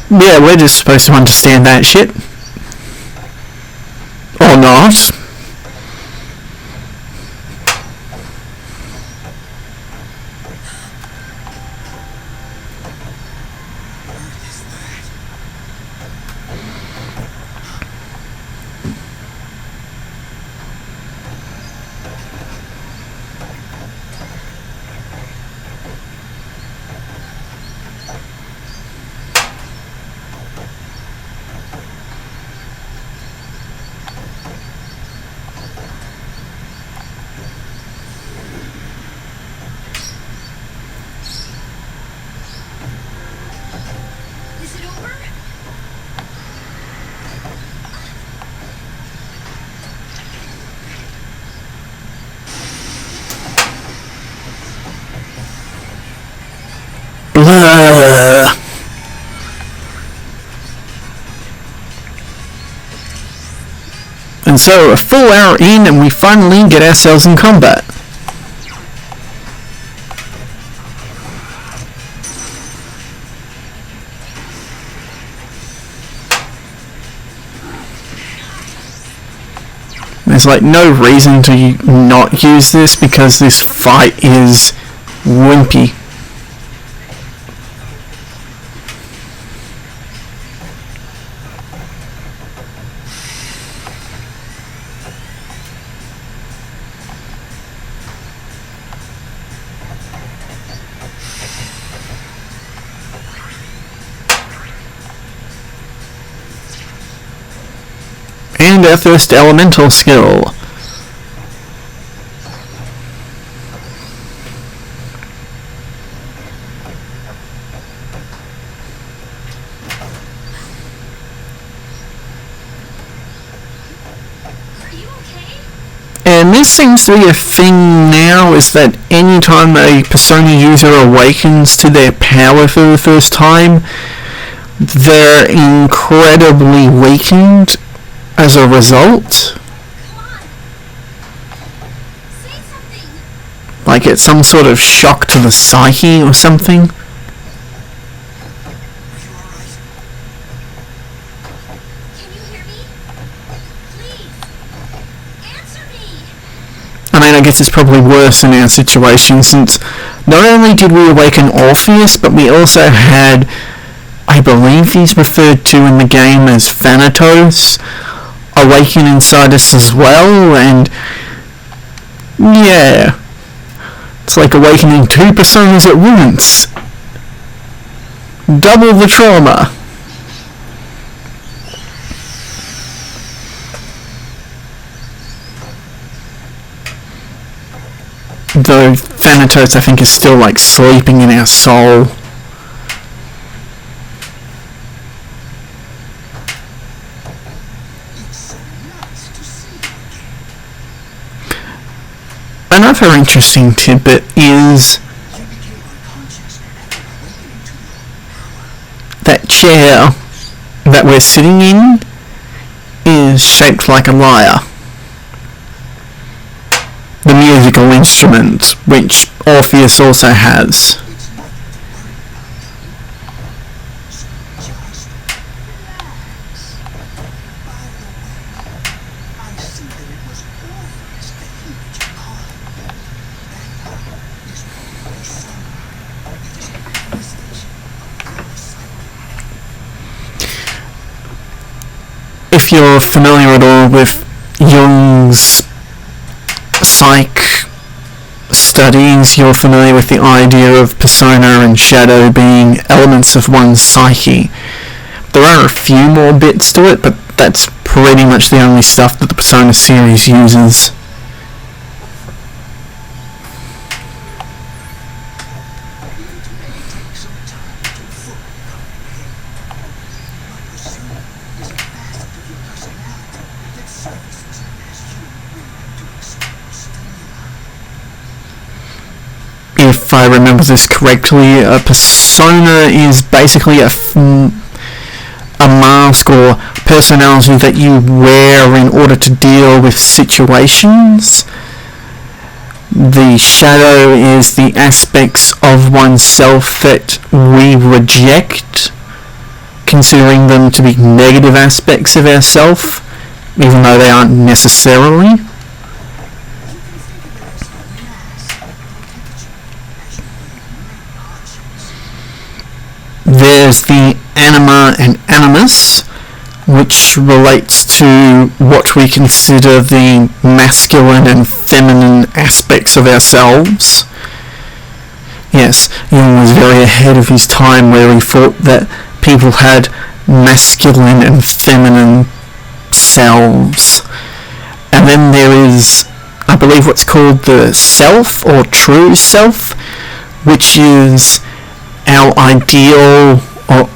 Yeah, we're just supposed to understand that shit. Or not. Blah. And so, a full hour in, and we finally get ourselves in combat. There's like no reason to not use this because this fight is wimpy. And our first elemental skill. Are you okay? And this seems to be a thing now, is that anytime a Persona user awakens to their power for the first time, they're incredibly weakened as a result. Come on. Say something. Like it's some sort of shock to the psyche or something. Are you alright? Can you hear me? Please. Answer me. I mean, I guess it's probably worse in our situation, since not only did we awaken Orpheus, but we also had, I believe he's referred to in the game as Thanatos, awaken inside us as well, and yeah, it's like awakening two personas at once. Double the trauma. Though Thanatos, I think, is still like sleeping in our soul. It's so nice to see you again. Another interesting tidbit is You became unconscious after awakening to your power. that chair that we're sitting in is shaped like a lyre. The musical instrument, which Orpheus also has. It's nothing to worry about. So just relax. By the way, I see that it was Orpheus that heeded your call. That power is Persona. It is a manifestation of your psyche. If you're familiar at all with Jung's psych studies, you're familiar with the idea of persona and shadow being elements of one's psyche. There are a few more bits to it, but that's pretty much the only stuff that the Persona series uses. Even today takes some time to fully comprehend. But persona is a facet of your personality that surfaces as you react to external stimuli. If I remember this correctly, a persona is basically a mask or personality that you wear in order to deal with situations. The shadow is the aspects of oneself that we reject, considering them to be negative aspects of ourself, even though they aren't necessarily. You can think of it as a mask protects you as you make hardships. There's the anima and animus, which relates to what we consider the masculine and feminine aspects of ourselves. Yes, Jung was very ahead of his time, where he thought that people had masculine and feminine selves. And then there is, I believe, what's called the self or true self, which is our ideal, or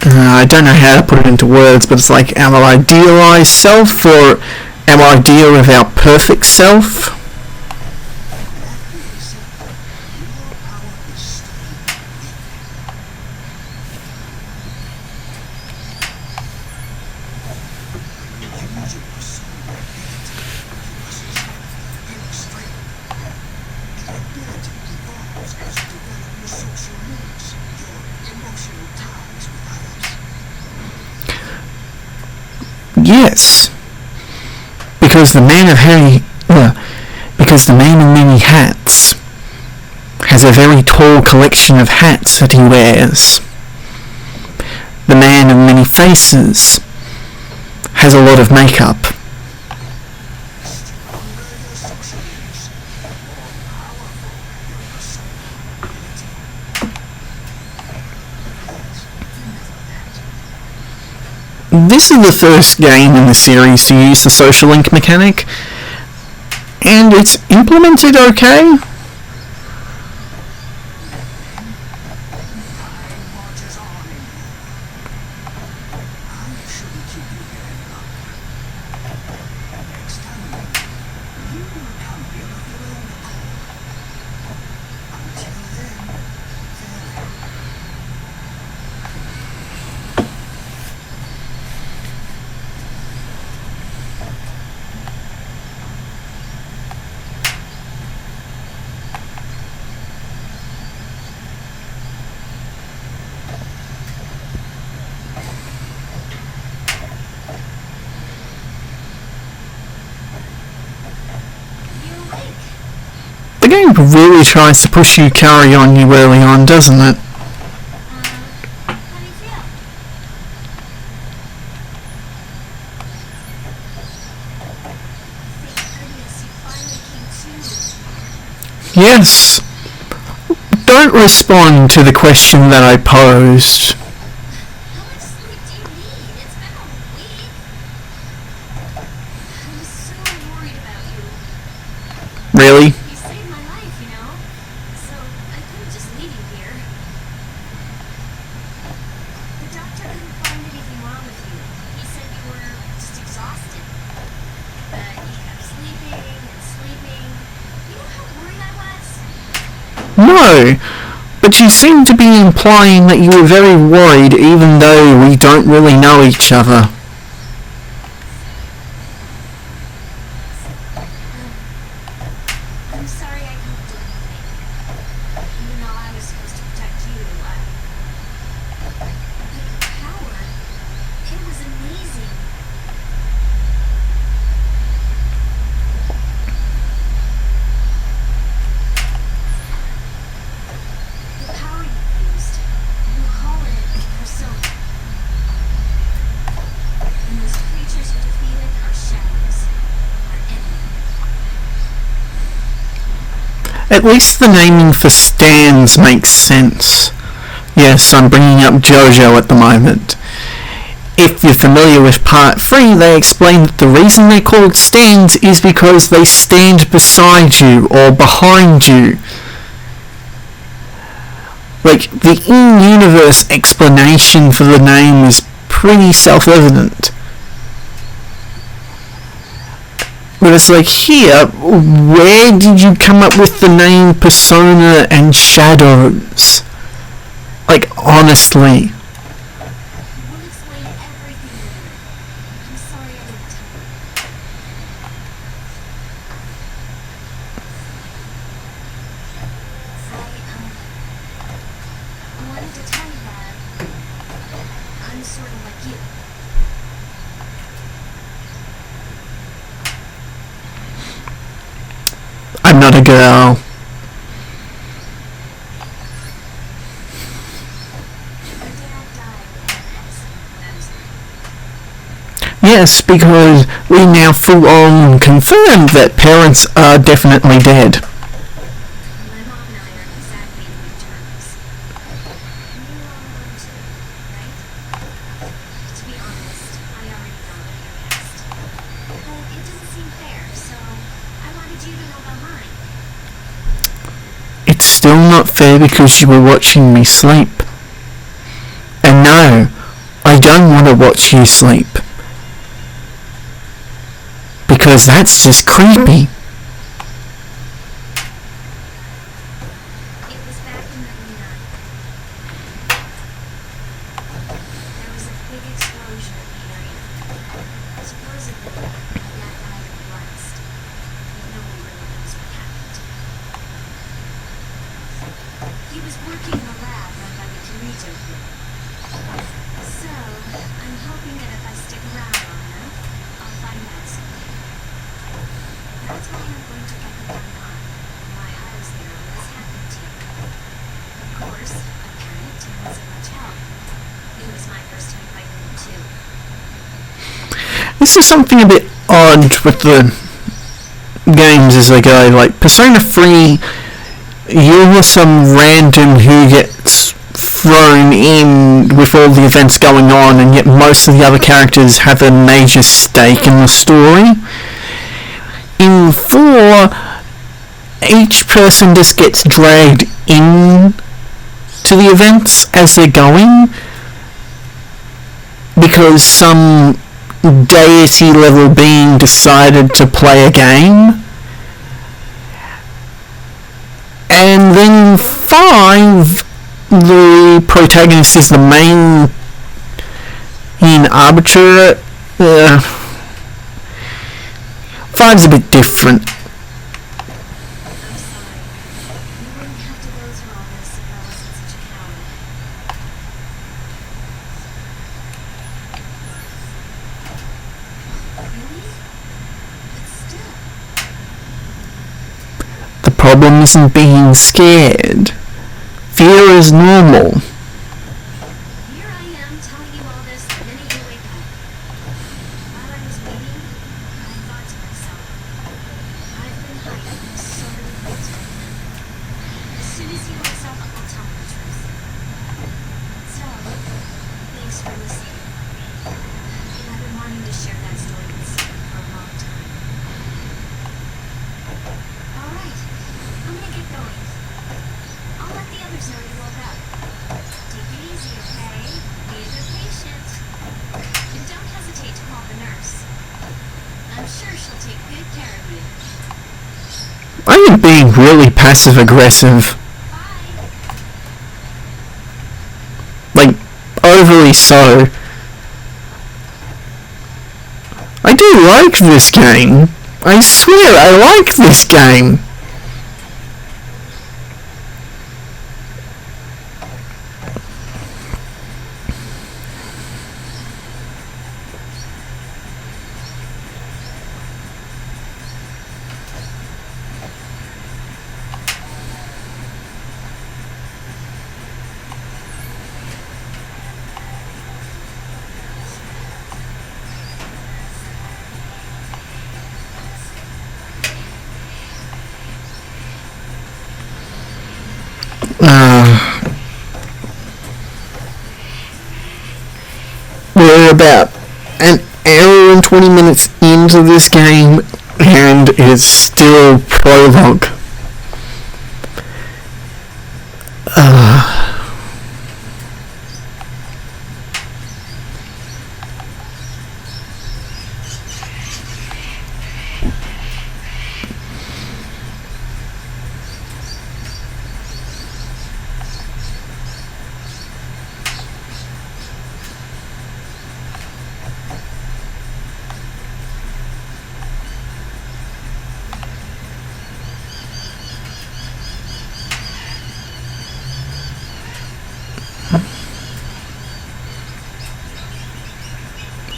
I don't know how to put it into words, but it's like our idealized self, or our idea of our perfect self. That being said, your power Yes, because the man of many hats has a very tall collection of hats that he wears. The man of many faces has a lot of makeup. This is the first game in the series to use the social link mechanic, and it's implemented okay. The game really tries to push you carry on you early on, doesn't it? How do you feel? Thank goodness you finally came to. Yes. Don't respond to the question that I posed. How much sleep do you need? It's been a week. I was so worried about you. Really? You saved my life, you know? So I couldn't just leave you here. The doctor couldn't find anything wrong with you. He said you were just exhausted. But you kept sleeping and sleeping. You know how worried I was? No. But you seem to be implying that you were very worried even though we don't really know each other. I'm sorry I couldn't do anything. Even though I was supposed to protect you, but your power, it was amazing. The power you used, you call it persona. And those creatures you defeated are shadows, are enemies. At least the naming for stands makes sense. Yes, I'm bringing up JoJo at the moment. If you're familiar with Part 3, they explain that the reason they're called stands is because they stand beside you or behind you. Like, the in-universe explanation for the name is pretty self-evident. But it's like, here, where did you come up with the name Persona and Shadows? Like, honestly. We'll explain everything later. I'm sorry I didn't tell you. I wanted to tell you that I'm sort of like you. I'm not a girl. Your dad died in an accident when I was 3. Yes, because we now full-on confirmed that parents are definitely dead. My mom and I aren't exactly in good terms. And you are too, right? To be honest, I already know about your past. But it doesn't seem fair, so I wanted you to know about mine. It's still not fair because you were watching me sleep. And no, I don't want to watch you sleep. Because that's just creepy. It was back in '99. There was a big explosion in the area. Supposedly, my dad died of a blast. But no one really knows what happened. He was working in a lab run by the Kirito group. So, I'm hoping that if I stick around long enough, I'll find out something. That's why I'm going to get the gun on. Why I was there when this happened to you. Of course, I panicked and wasn't much help. It was my first time fighting them too. This is something a bit odd with the games as they go. Like Persona 3, you're some random who gets thrown in with all the events going on, and yet most of the other characters have a major stake in the story. In 4, each person just gets dragged in to the events as they're going because some deity level being decided to play a game. And then 5, the protagonist is the main arbiter. 5's a bit different. I'm sorry. You wouldn't have to go through all this if I wasn't such a coward. Really? But still. The problem isn't being scared. Fear is normal. Here I am telling you all this the minute you wake up. While I was waiting, I thought to myself, I've been hiding so many things from you. As soon as he wakes up, I'll tell him the truth. So, thanks for listening. I've been wanting to share that story with you for a long time. Alright, I'm gonna get going. I'll let the others know you woke up. Take it easy, okay? Be a good patient. And don't hesitate to call the nurse. I'm sure she'll take good care of you. I am being really passive aggressive. Bye! Like, overly so. I do like this game. I swear I like this game. We're about an hour and 20 minutes into this game, and it's still prologue.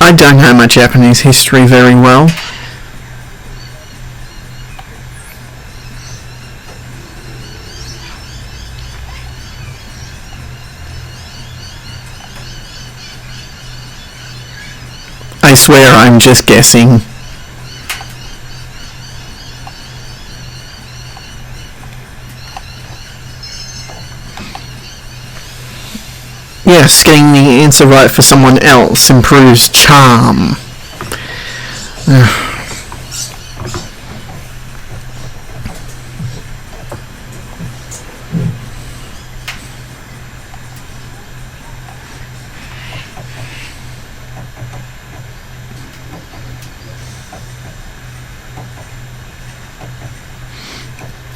I don't know my Japanese history very well. I swear I'm just guessing. Yes, getting the answer right for someone else improves charm.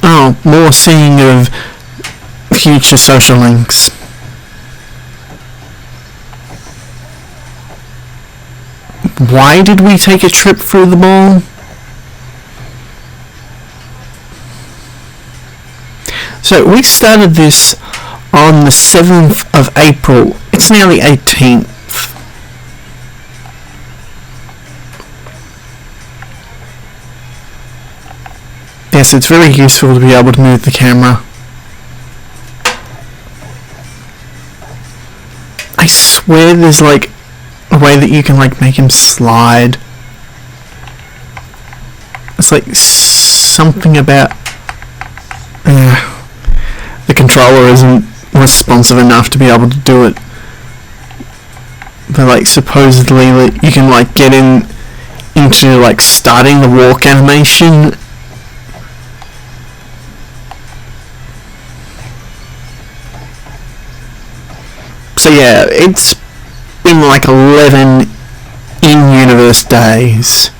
Oh, more seeing of future social links. Why did we take a trip through the mall? So we started this on the 7th of April. It's now the 18th. Yes, it's very useful to be able to move the camera. I swear there's like a way that you can like make him slide. It's like something about the controller isn't responsive enough to be able to do it. But like supposedly like, you can like get into like starting the walk animation. So yeah, it's been like 11 in-universe days.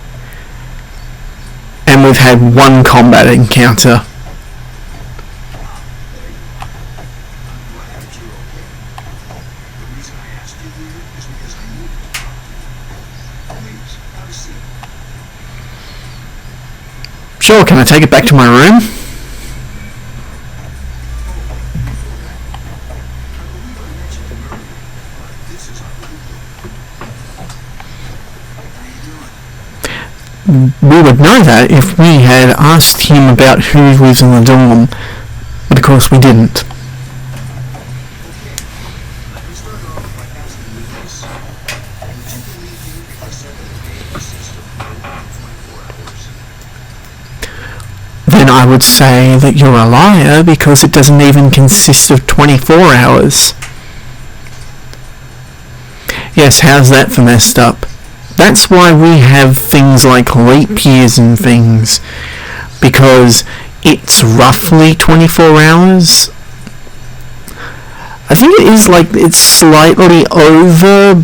And we've had one combat encounter. Sure, can I take it back to my room? We would know that if we had asked him about who lives in the dorm, but of course we didn't. Then I would say that you're a liar because it doesn't even consist of 24 hours. Yes, how's that for messed up? That's why we have things like leap years and things, because it's roughly 24 hours. I think it is like, it's slightly over.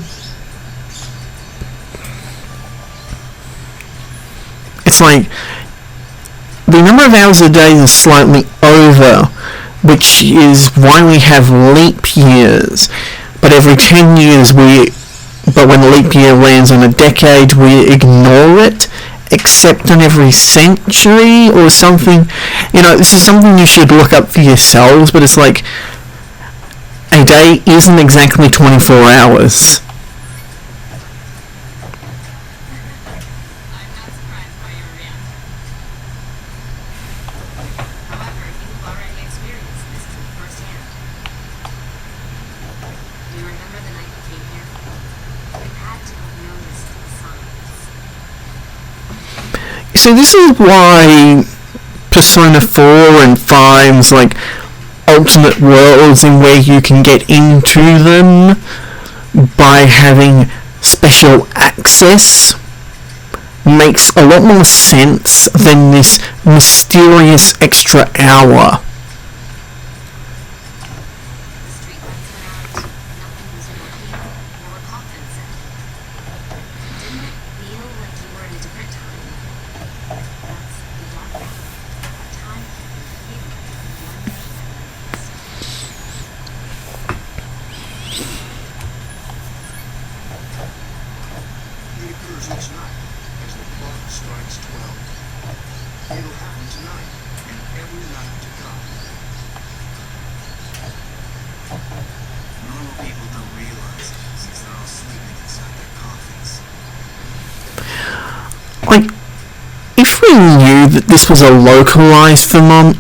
It's like, the number of hours a day is slightly over, which is why we have leap years. But every 10 years but when leap year lands on a decade, we ignore it, except on every century or something. You know, this is something you should look up for yourselves, but it's like, a day isn't exactly 24 hours. So this is why Persona 4 and 5's like alternate worlds in where you can get into them by having special access makes a lot more sense than this mysterious extra hour. Like, if we knew that this was a localized phenomenon,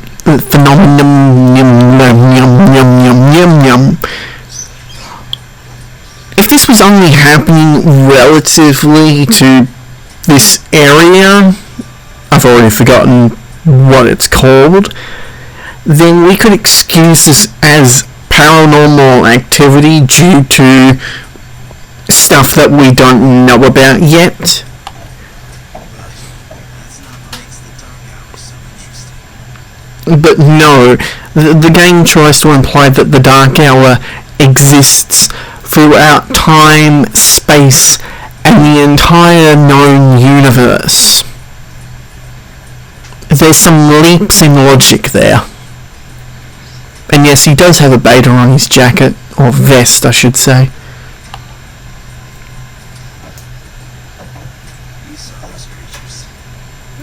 if this was only happening relatively to this area, I've already forgotten what it's called, then we could excuse this as paranormal activity due to stuff that we don't know about yet. But no, the game tries to imply that the Dark Hour exists throughout time, space, and the entire known universe. There's some leaps in logic there. And yes, he does have a beta on his jacket, or vest I should say.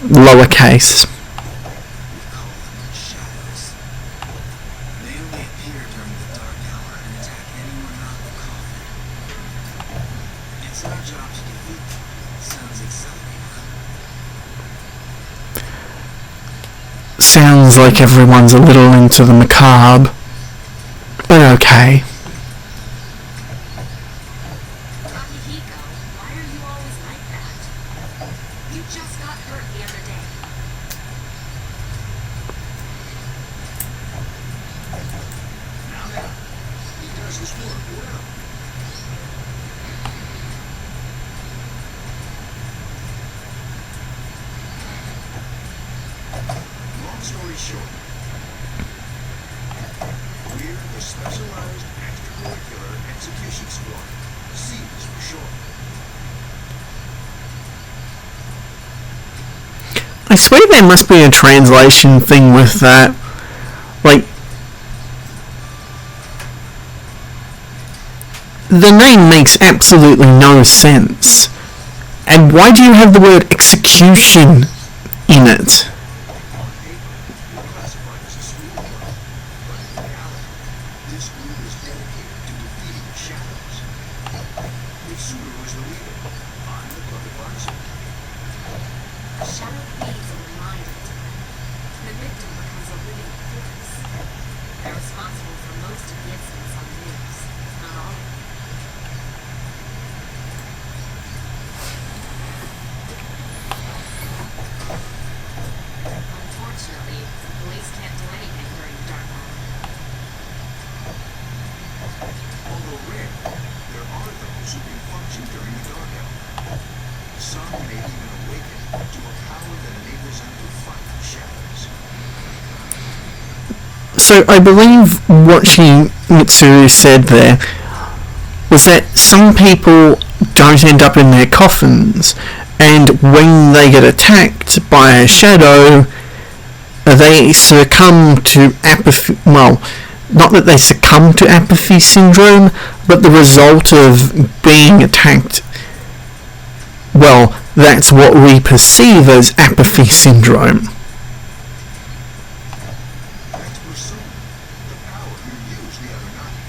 Lowercase. Sounds like everyone's a little into the macabre. But okay. Akihiko, why are you always like that? You just got hurt the other day. Now, he does his work well. Long story short, we're the Specialized Extracurricular Execution Squad. SEAS for short. I swear there must be a translation thing with that. Like, the name makes absolutely no sense. And why do you have the word execution in it? On paper, we're classified as a school club, but in reality, this group is dedicated to defeating the shadows. Mitsuru is the leader. I'm the club advisor. Shadow feeds a reminder to them. The victim becomes a living corpse. They're responsible for most of the incidents on the news, not all of them. Unfortunately, the police can't do anything during the dark hour. Although rare, there are those who can function during the dark hour. Some may even awaken to a power that enables them to fight the shadows. So I believe what Mitsuru said there was that some people don't end up in their coffins, and when they get attacked by a shadow, they succumb to apathy. Well, not that they succumb to apathy syndrome, but the result of being attacked, well, that's what we perceive as apathy syndrome. That's Persona, the power you used the other night.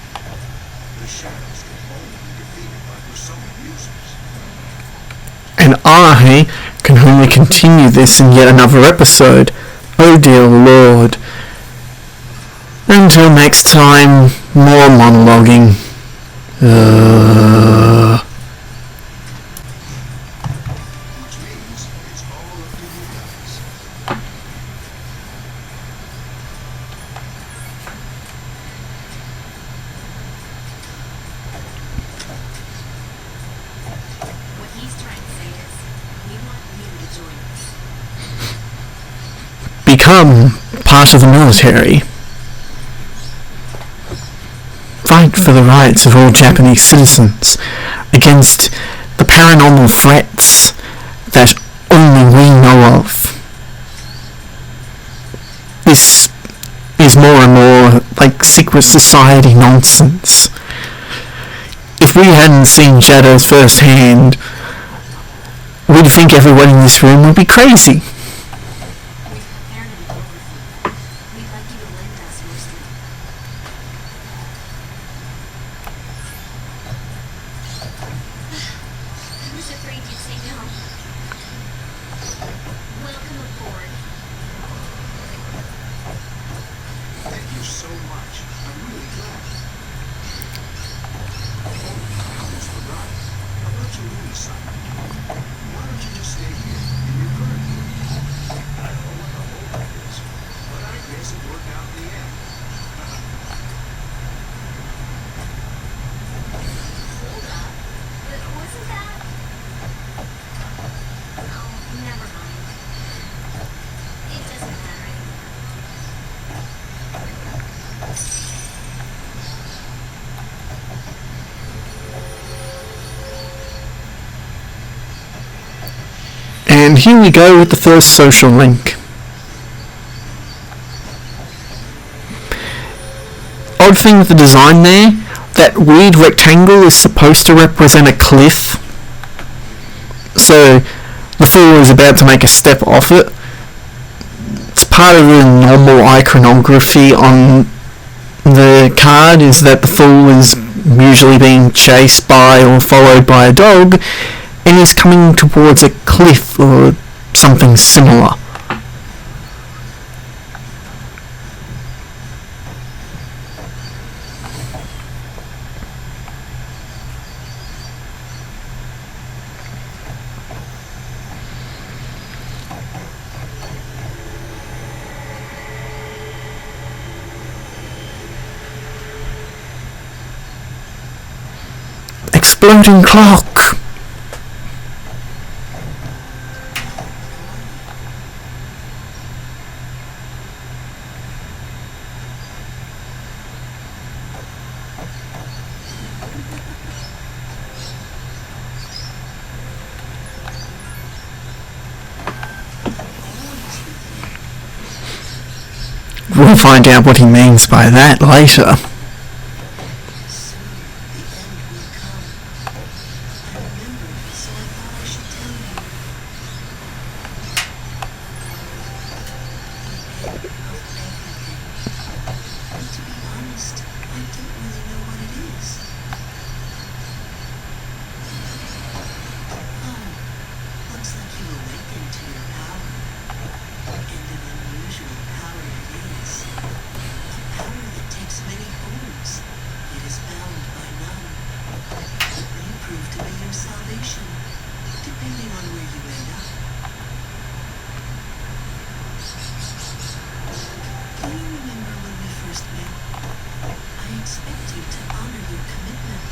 The shadows can only be defeated by Persona users. And I can only continue this in yet another episode. Oh dear lord. Until next time, more monologuing. Which means it's all up to you guys. What he's trying to say is, we want you to join us. Become part of the military. Fight for the rights of all Japanese citizens against the paranormal threats that only we know of. This is more and more like secret society nonsense. If we hadn't seen shadows firsthand, we'd think everyone in this room would be crazy. We've prepared an overview. We'd like you to lend us your sleep. I was afraid you'd say no. Welcome aboard. Thank you so much. I'm really glad. Oh, I almost forgot. How about your room assignment? Why don't you just stay here in your current room? I don't know what the whole life is, but I guess it worked out in the end. Hold up. But wasn't that... Oh, never mind. It doesn't matter anymore. And here we go with the first social link. Odd thing with the design there, that weird rectangle is supposed to represent a cliff. So the fool is about to make a step off it. It's part of the normal iconography on the card, is that the fool is usually being chased by or followed by a dog, and is coming towards a cliff or something similar. exploding clock. We'll find out what he means by that later. Soon the end will come. I remembered, so I thought I should tell you. The end of everything. And to be honest, I don't really know what it is. Oh, looks like you awakened to your power. And an unusual power it is. A power that takes many forms, yet is bound by none. It may prove to be your salvation, depending on where you end up. Do you remember when we first met? I expect you to honor your commitment.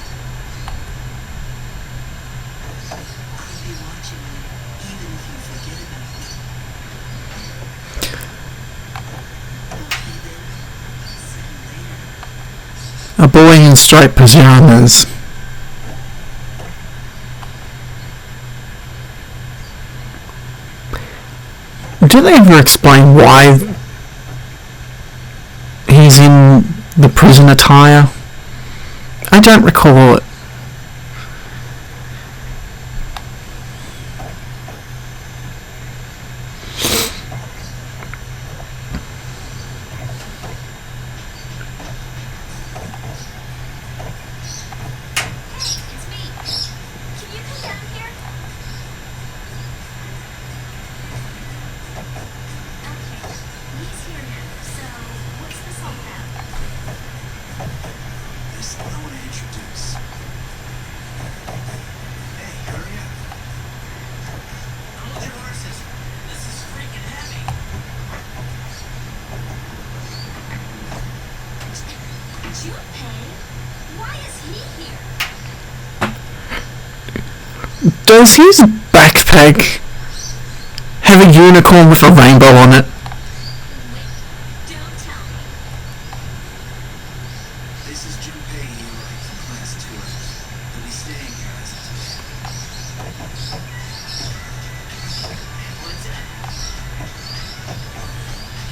I'll be watching you, even if you forget about me. Okay then. See you later. A boy in striped pajamas. Do they ever explain why he's in the prison attire? I don't recall it. It's me. Can you come down here? Okay, he's here now. So, what's this all about? This I want to introduce. Hey, hurry up. Hold your horses. This is freaking heavy. Junpei? Why is he here? Does his backpack have a unicorn with a rainbow on it? Wait, don't tell me. This is Junpei Eli from Class 2. He'll be staying here as of today. What's that?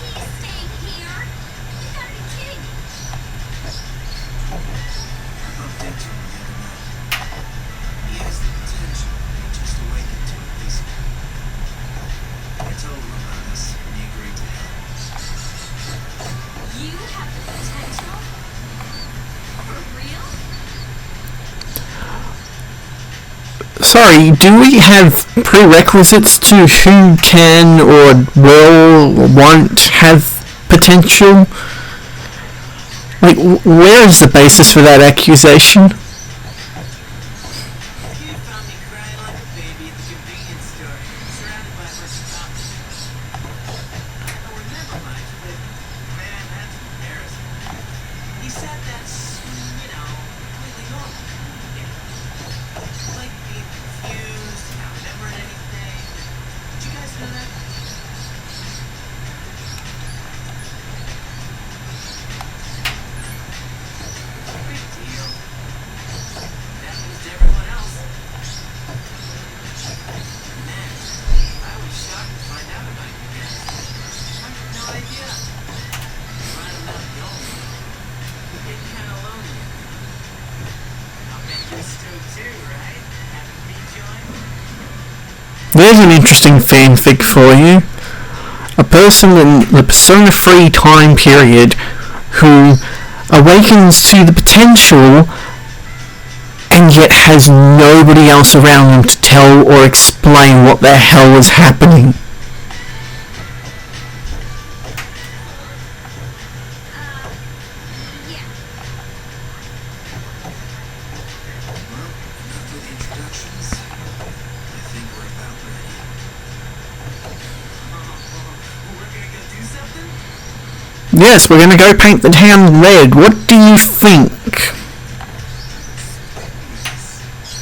He's staying here? You gotta be kidding me. I bumped into him the other night. He has the potential, but he just awakened to it recently. I told him about us, and he agreed to help. You have the potential? For real? Sorry, do we have prerequisites to who can or will or won't have potential? Like, where is the basis for that accusation? You found me crying like a baby at the convenience store, surrounded by a bunch of cops. I don't remember much, but man, that's embarrassing. He said that's, completely normal. Yeah. Like being confused, not remembering anything. Did you guys know that? Big deal. That happens to everyone else. Man, I was shocked to find out about you guys. I had no idea. Running out alone. Getting kind of lonely. I'll bet you're stoked too, right? Having me join? There's an interesting fanfic for you. A person in the Persona 3 time period who awakens to the potential and yet has nobody else around them to tell or explain what the hell is happening. Yeah. Well, enough with the introductions. I think we're about ready. We're gonna go do something? Yes, we're gonna go paint the town red. What do you think? Yes.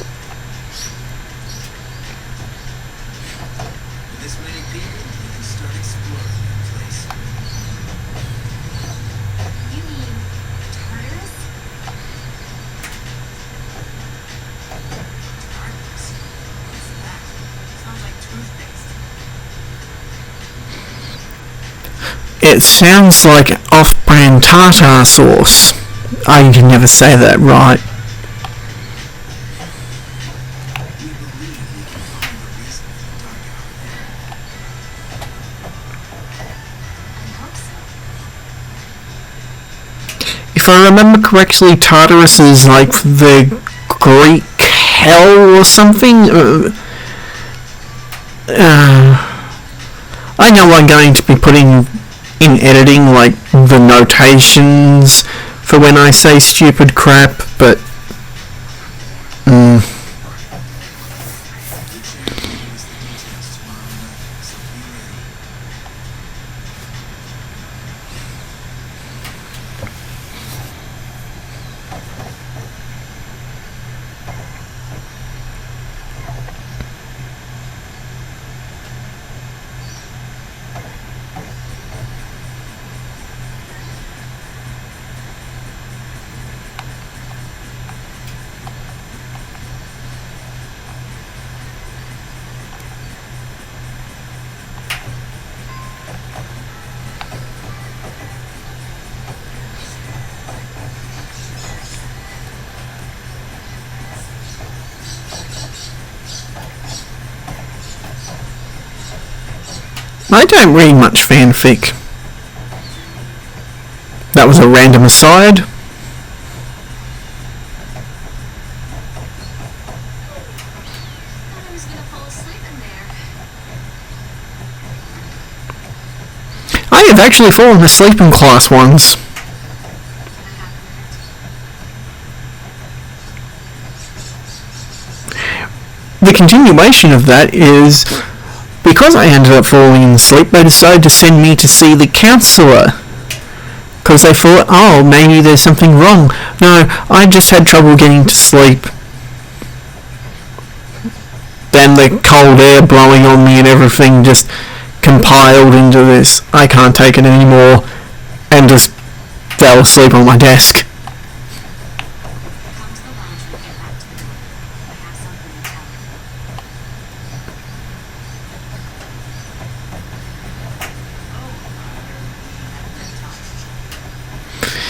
It sounds like off-brand tartar sauce. I can never say that right. We believe we can find the reason for the dark out there. I hope so. If I remember correctly, Tartarus is like the Greek hell or something. I know I'm going to be putting in editing like the notations for when I say stupid crap, but We share with the details tomorrow night, so be ready. I don't read much fanfic. That was a random aside. Thought I was gonna fall asleep in there. I have actually fallen asleep in class once. The continuation of that is, because I ended up falling asleep, they decided to send me to see the counsellor. Because they thought, oh, maybe there's something wrong. No, I just had trouble getting to sleep. Then the cold air blowing on me and everything just compiled into this, I can't take it anymore, and just fell asleep on my desk. Come to the lounge when we get back to the door.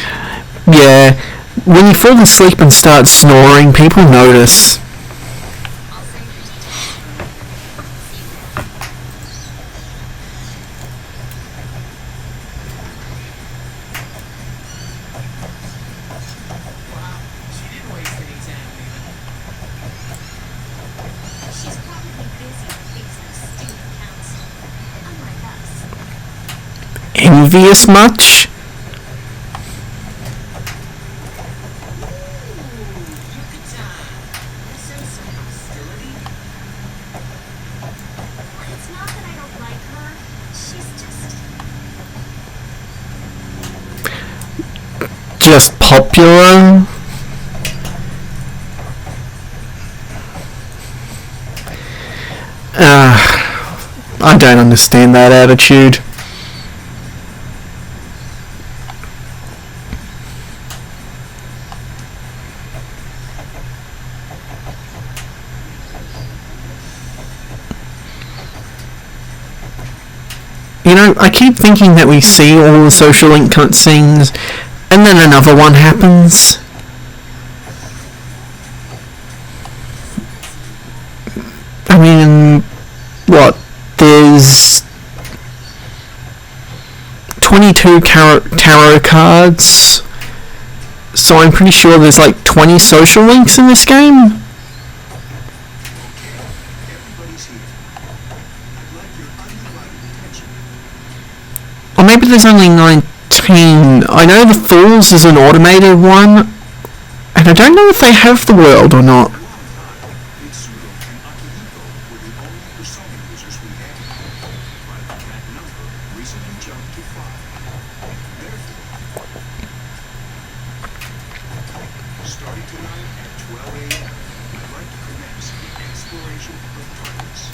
I have something to tell you. Yeah, when you fall asleep and start snoring, people notice. I'll save your details for later. See you there. Wow, she didn't waste any time leaving. She's probably busy with things like student council. Unlike us. Envious much? Look at time. I sense some hostility. It's not that I don't like her. She's Just popular? I don't understand that attitude. You know, I keep thinking that we see all the social link cutscenes, and then another one happens. I mean, what? There's 22 tarot cards, so I'm pretty sure there's like 20 social links in this game. Everybody's here. I'd like your undivided attention. Or maybe there's only 19. I know the Fools is an automated one, and I don't know if they have the world or not. For a long time, Mitsudo and Akihiko were the only persona users we had. But that number recently jumped to 5. Therefore, starting tonight at 12 a.m., I'd like to commence the exploration of Tartarus.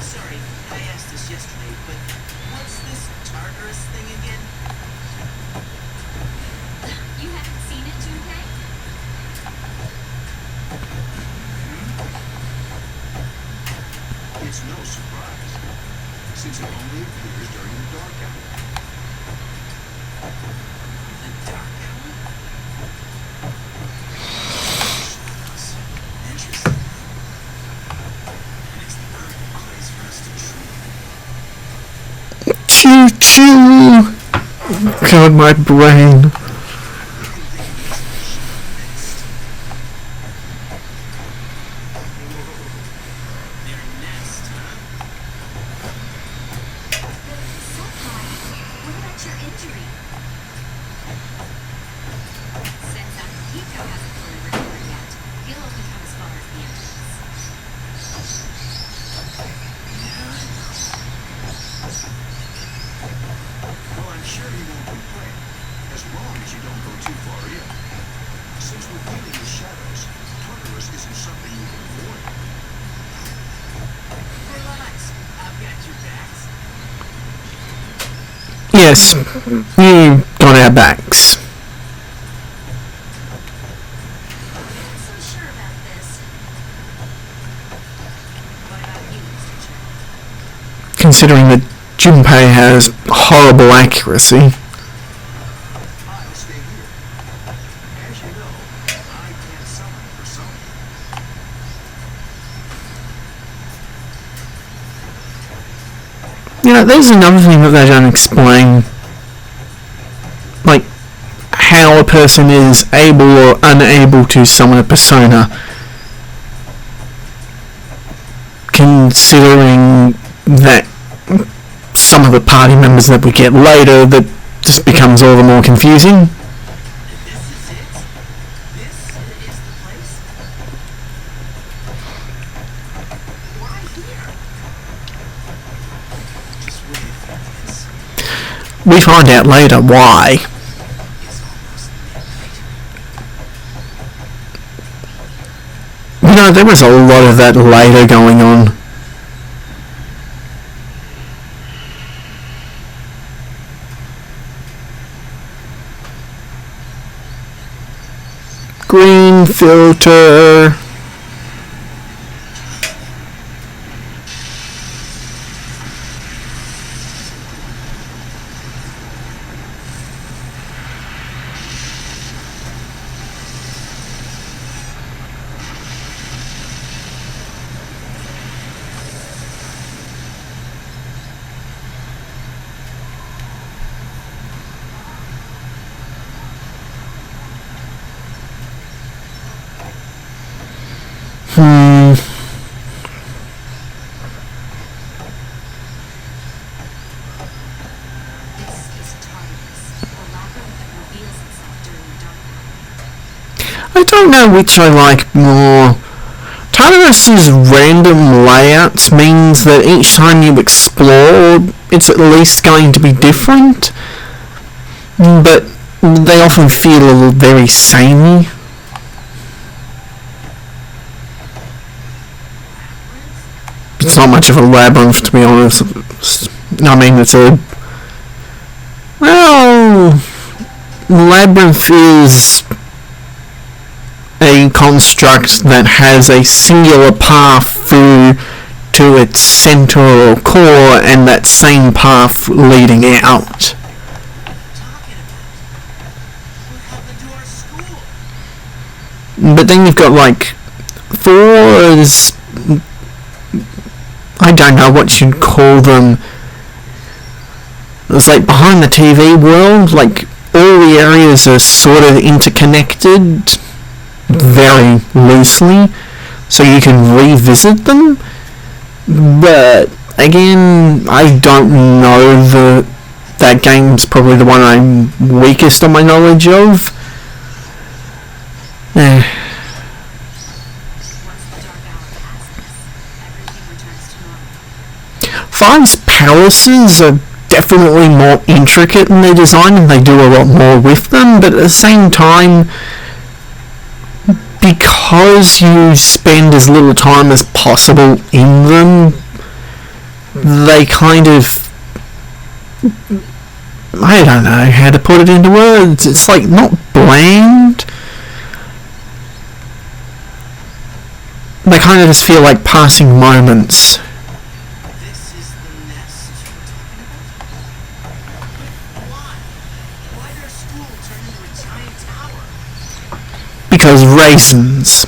Sorry, I asked this yesterday, but what's this Tartarus thing again? You haven't seen it, Junpei? It's no surprise. means it only appears during the dark hour. The dark hour? Shadows. Interesting. And it's the perfect place for us to trade. Choo choo! God, my brain. What about your injury? Since Akihiko hasn't fully recovered yet, you'll only come as far as the entrance. Well, I'm sure he won't complain, as long as you don't go too far in. Since we're dealing with shadows, Tartarus isn't something you can avoid. Relax, I've got your backs. Yes, we got our backs. I'm not so sure about this. What about you, Mr. Chen? Considering that Junpei has horrible accuracy. I'll stay here. As you know, I can't summon for something. You know, there's another thing that they don't explain. Like, how a person is able or unable to summon a persona. Considering that some of the party members that we get later, that just becomes all the more confusing. This is it? This is the place? Why here? Just wait a few minutes. We find out later why. It's almost midnight. You know, there was a lot of that later going on. Green filter. This is Tartarus, the labyrinth that reveals itself during the dark hour. I don't know which I like more. Tartarus's random layouts means that each time you explore, it's at least going to be different. But they often feel very samey. It's not much of a labyrinth, to be honest. I mean, it's a... Well... Labyrinth is a construct that has a singular path through to its center or core, and that same path leading out. Talking about? What happened to our school? But then you've got, like, fours... I don't know what you'd call them. It's like behind the TV world, like all the areas are sort of interconnected very loosely, so you can revisit them. But again, I don't know that game's probably the one I'm weakest on my knowledge of. Once the dark hour passes, everything returns to normal. Five's palaces are definitely more intricate in their design, and they do a lot more with them, but at the same time, because you spend as little time as possible in them, they kind of... I don't know how to put it into words. It's like not bland. They kind of just feel like passing moments. This is the nest. giant tower? Because raisins.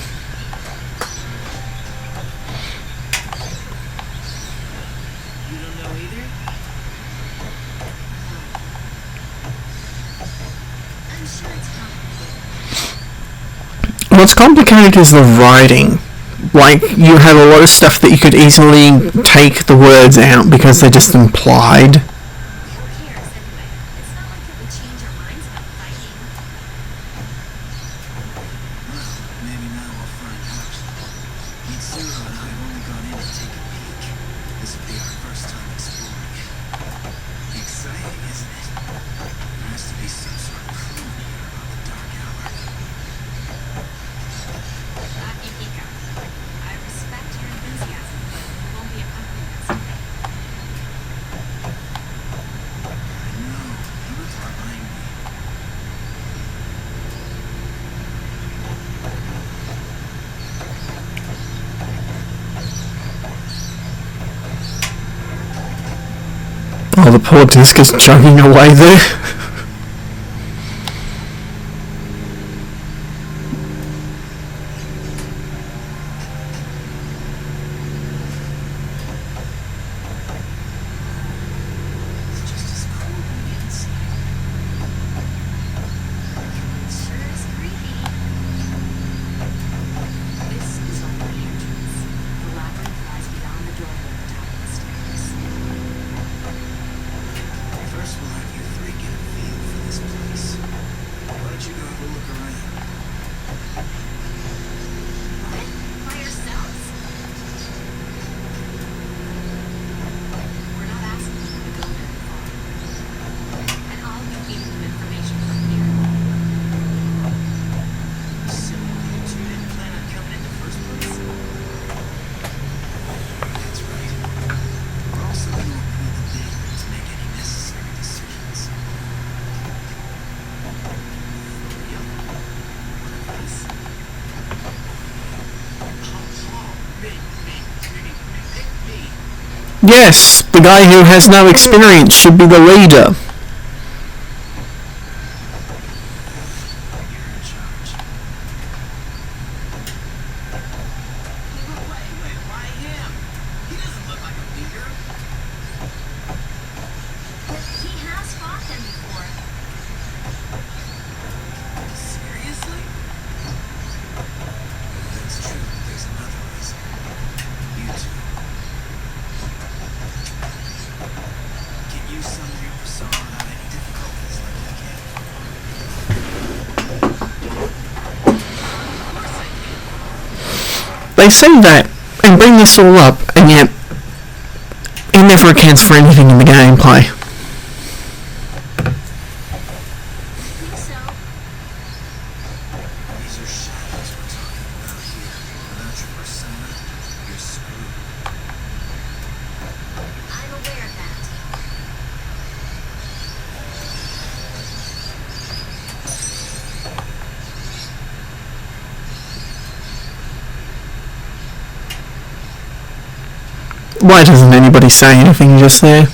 You don't know either? I'm sure it's complicated. What's complicated is the writing. Like, you have a lot of stuff that you could easily take the words out because they're just implied. Who cares anyway? It's not like it would change our minds about fighting. Well, maybe now we'll find out. Mitsuru and I have only gone in to take a peek. This will be our first time exploring. Exciting, isn't it? There has to be some sort of clue here about the Dark Hour. Akihiko, I respect your enthusiasm, but you won't be accompanying us today. I know. You were to remind me. Oh, the poor disc is chugging away there. It's just as cool on the inside. It sure is creepy. This is only the entrance. The labyrinth lies beyond the doorway at the top of the stairs. First, we'll have you three get a feel for this place. Why don't you go have a look around? What? By ourselves? We're not asking you to go very far. And I'll be feeding them information from here. So, you two didn't plan on coming in the first place? That's right. We're also going to approve the bid to make any necessary decisions. For real? What of this? Me. Yes, the guy who has no experience should be the leader. You're in charge. Wait, why him? He doesn't look like a leader. But he has fought them before. Seriously? That's true, but there's another reason. You two. Can you summon your persona without any difficulties like I can? Of course I can. They say that and bring this all up, and yet it never accounts for anything in the gameplay. I think so. These are shadows we're talking about here. Without your persona, you're screwed. I'm aware of that. Why doesn't anybody say anything just there?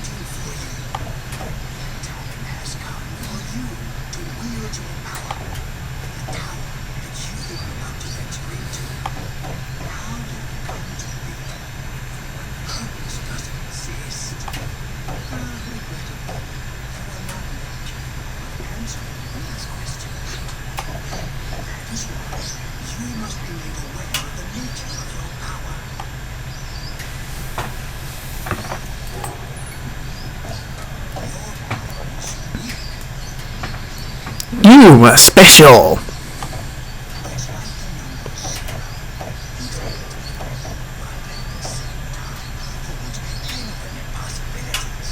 Waiting for you. Time has come for you to wield your power. The power that you were about to enter into. Now you've come to reap. When purpose doesn't exist. Regrettably, you are not yet capable of answering these questions. That is why you must be made aware of the nature of your power. Your power is unique. You were special. It's like the number zero. Infinite. But at the same time, holds infinite possibilities.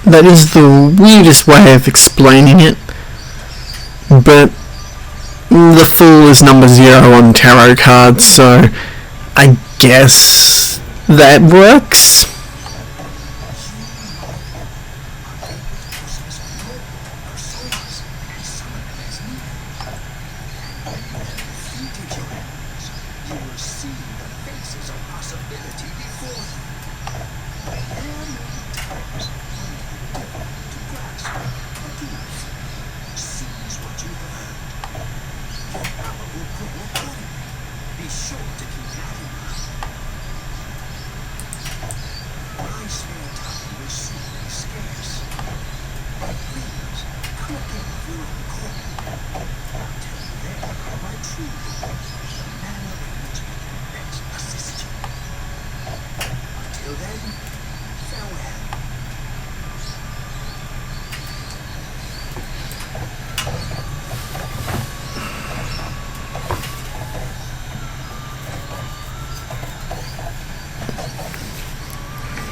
That is the weirdest way of explaining it. But the fool is number 0 on tarot cards, so I guess that works. You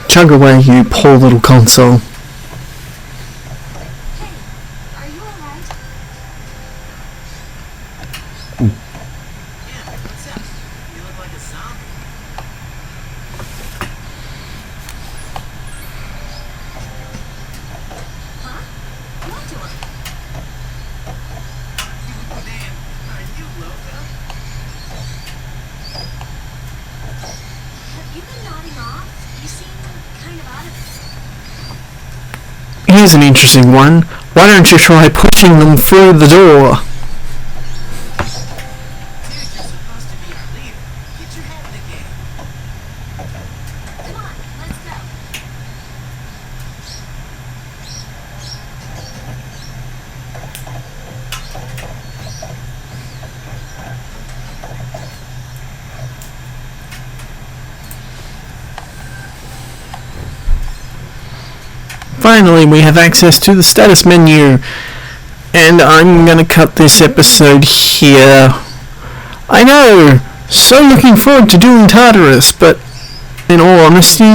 Chug away, you poor little console. Hey, are you alright? Yeah, what's up? You look like a zombie. Huh? What to him? Man, are you loco? Have you been nodding off? You seem kind of out of it. Here's an interesting one. Why don't you try pushing them through the door? Dude, you're supposed to be our leader. Get your head in the game. Come on, let's go. Finally, we have access to the status menu. And I'm gonna cut this episode here. I know! So looking forward to doing Tartarus, but in all honesty,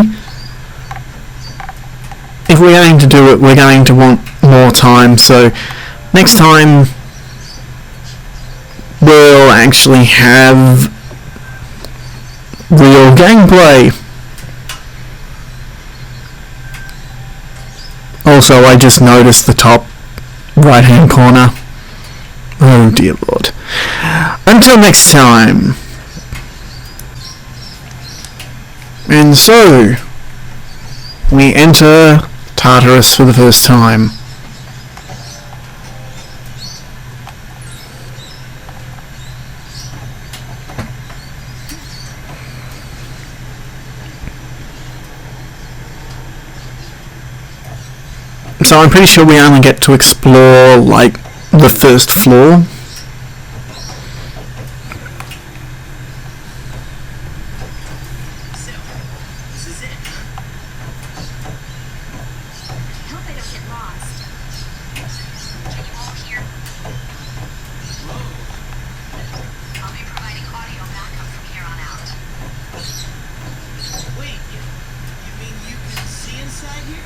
if we're going to do it, we're going to want more time, so next time we'll actually have real gameplay. Also, I just noticed the top right hand corner. Oh dear lord. Until next time. And so, we enter Tartarus for the first time. So I'm pretty sure we only get to explore, like, the first floor. So, this is it, huh? Hope I don't get lost. Can you all hear? Whoa. I'll be providing audio backup from here on out. Wait, you mean you can see inside here?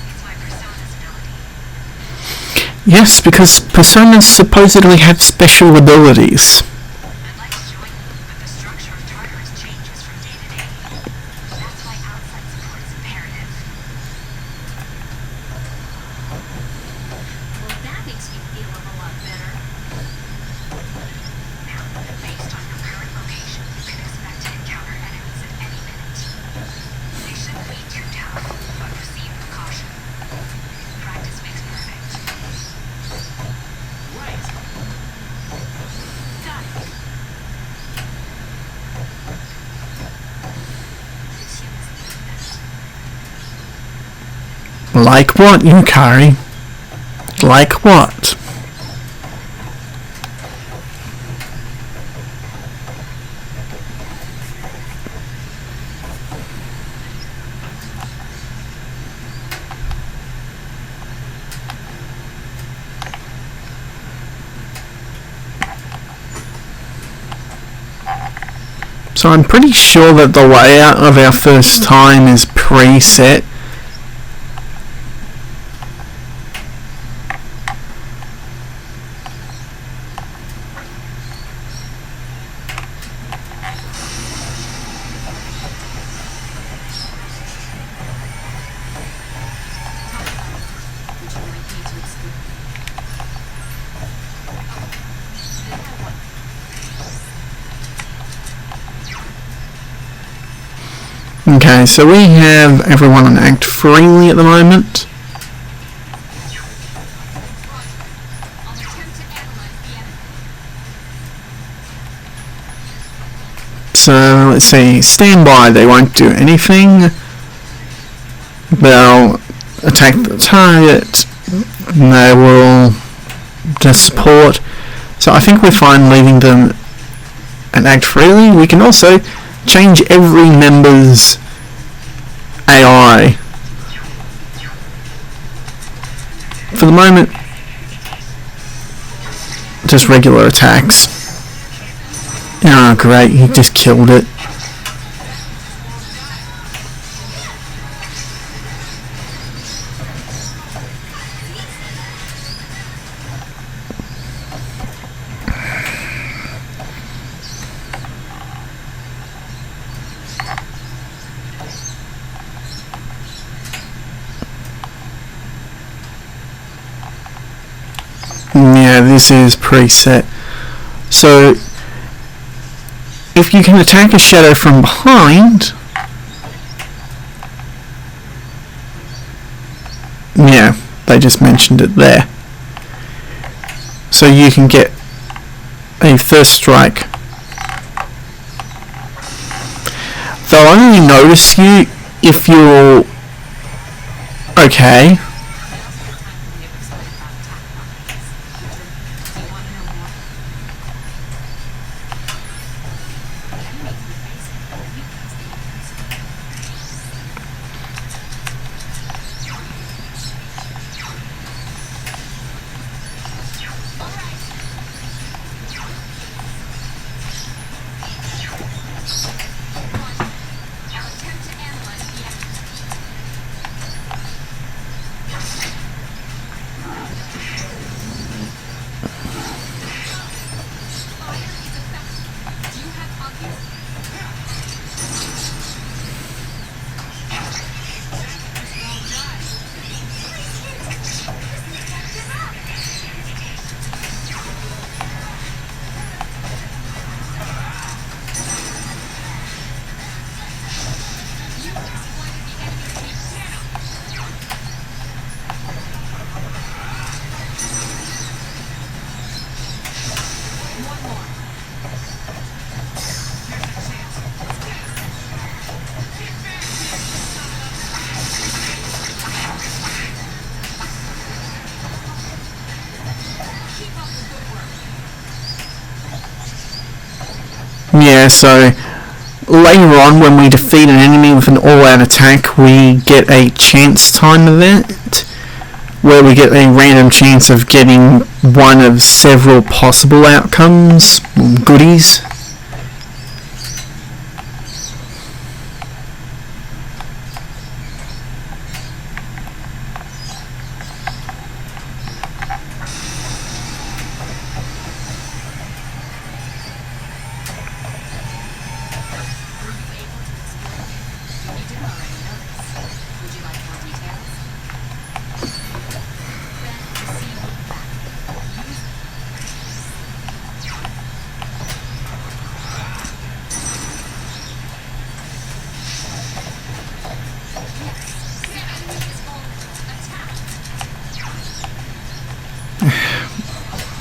It's my persona's ability. Yes, because personas supposedly have special abilities. I'd like to join you, but the structure of Tartarus changes from day to day. That's why outside support is imperative. Well, that makes me feel a lot better. Now, based on your current location, you can expect to encounter enemies at any minute. They shouldn't be too tough, but proceed with caution. Practice makes perfect. Right. Got it. It's humans that. Like what, Yukari? Like what? So I'm pretty sure that the layout of our first time is preset. Would you like me to explain? Okay, so we have everyone on Act Freely at the moment. I'll attempt to analyze the enemy. So let's see, stand by, they won't do anything. They'll attack the target, and they will just support. So I think we're fine leaving them and act freely. We can also change every member's AI. For the moment, just regular attacks. Oh great, he just killed it. Yeah, this is preset. So, if you can attack a shadow from behind, yeah, they just mentioned it there. So you can get a first strike. They'll only notice you if you're okay. Yeah, so later on when we defeat an enemy with an all-out attack, we get a chance time event where we get a random chance of getting one of several possible outcomes, goodies.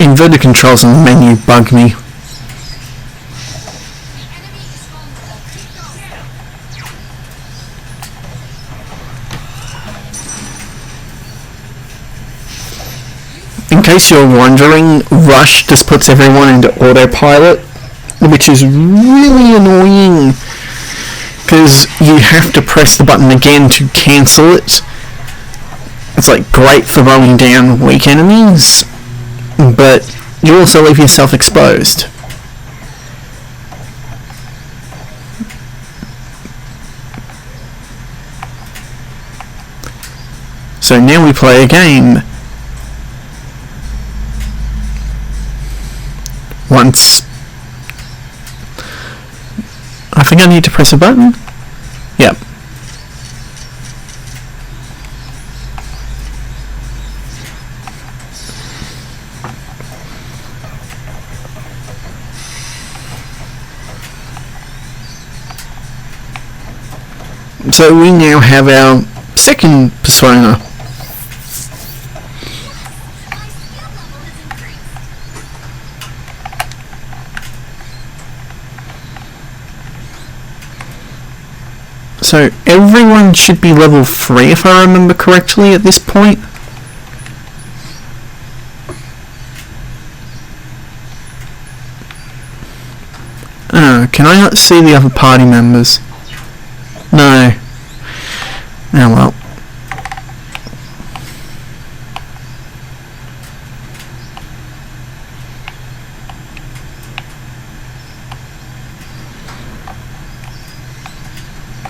Inverted controls on the menu bug me. In case you're wondering, Rush just puts everyone into autopilot, which is really annoying because you have to press the button again to cancel it. It's like great for throwing down weak enemies, but you also leave yourself exposed. So now we play a game. Once I think I need to press a button. Yep. So we now have our second persona. So everyone should be level 3 if I remember correctly at this point. Can I not see the other party members? No. Oh well.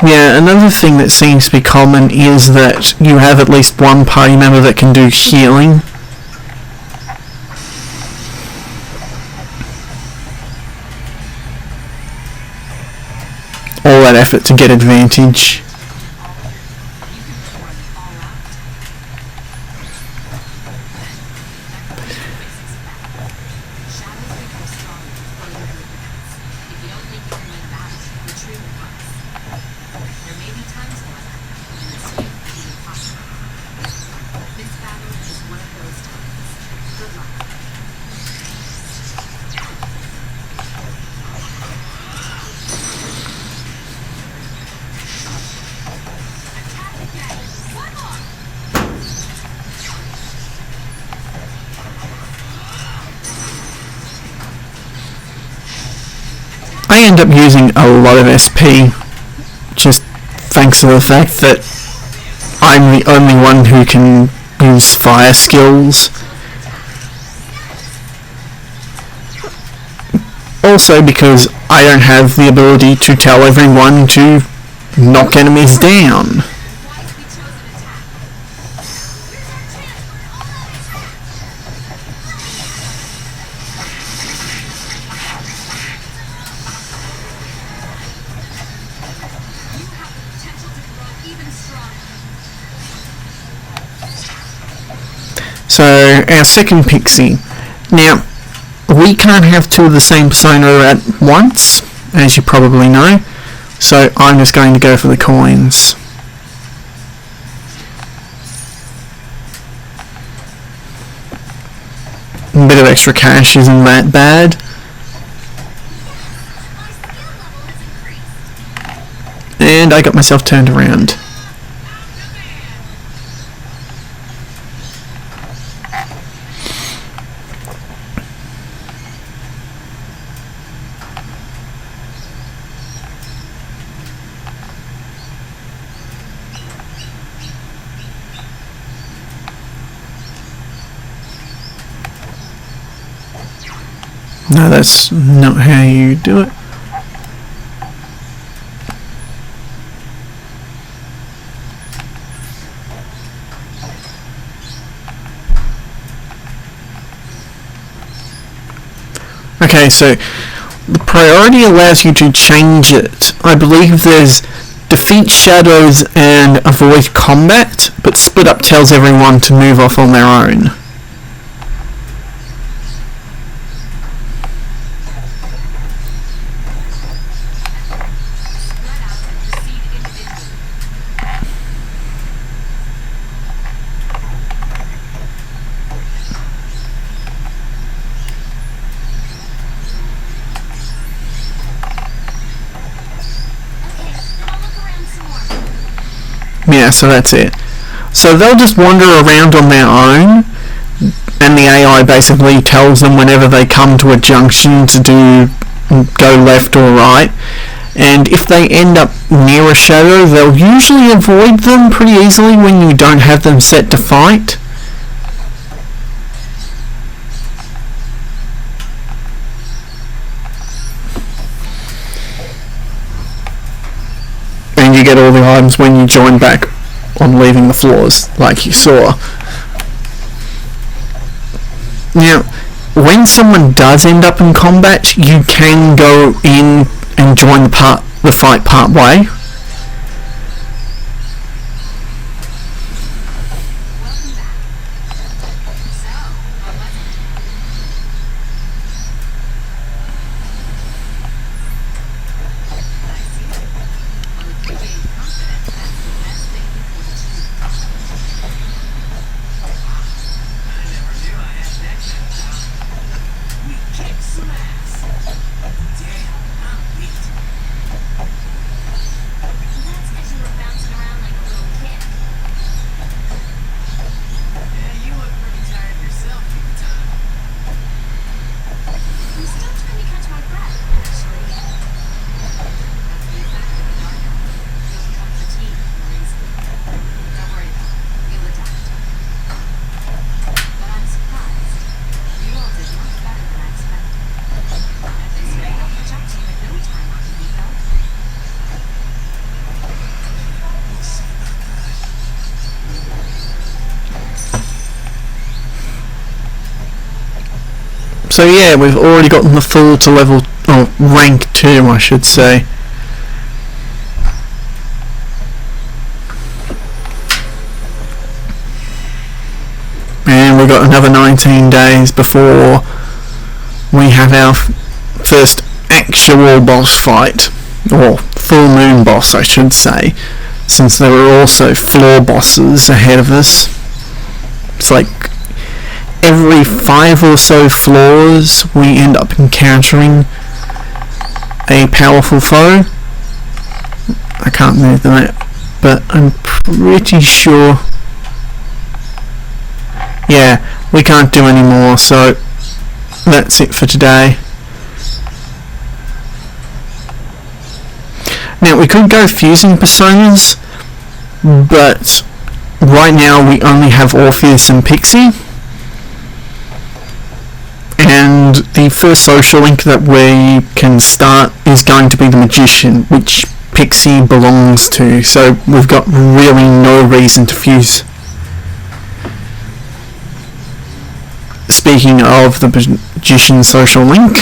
Yeah, another thing that seems to be common is that you have at least one party member that can do healing. All that effort to get advantage. I end up using a lot of SP, just thanks to the fact that I'm the only one who can use fire skills. Also because I don't have the ability to tell everyone to knock enemies down. So, our second pixie. Now, we can't have two of the same persona at once, as you probably know, so I'm just going to go for the coins. A bit of extra cash isn't that bad. And I got myself turned around. No, that's not how you do it. Okay, so the priority allows you to change it. I believe there's defeat shadows and avoid combat, but split up tells everyone to move off on their own. Yeah, so that's it. So they'll just wander around on their own, and the AI basically tells them whenever they come to a junction to go left or right, and if they end up near a shadow, they'll usually avoid them pretty easily when you don't have them set to fight. And you get all the items when you join back on leaving the floors, like you saw. Now, when someone does end up in combat, you can go in and join the fight part way. So yeah, we've already gotten the full to level, or rank 2 I should say. And we've got another 19 days before we have our first actual boss fight, or full moon boss I should say, since there were also floor bosses ahead of us. It's like every 5 or so floors we end up encountering a powerful foe. I can't move the map, but I'm pretty sure. Yeah, we can't do any more, so that's it for today. Now we could go fusing personas, but right now we only have Orpheus and Pixie. And the first social link that we can start is going to be the Magician, which Pixie belongs to, so we've got really no reason to fuse. Speaking of the Magician social link,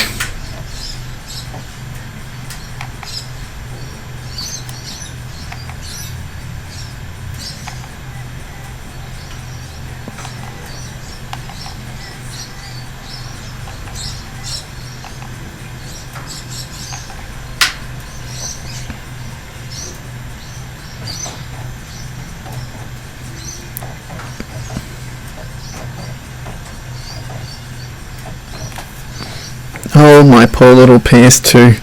oh my poor little PS2. That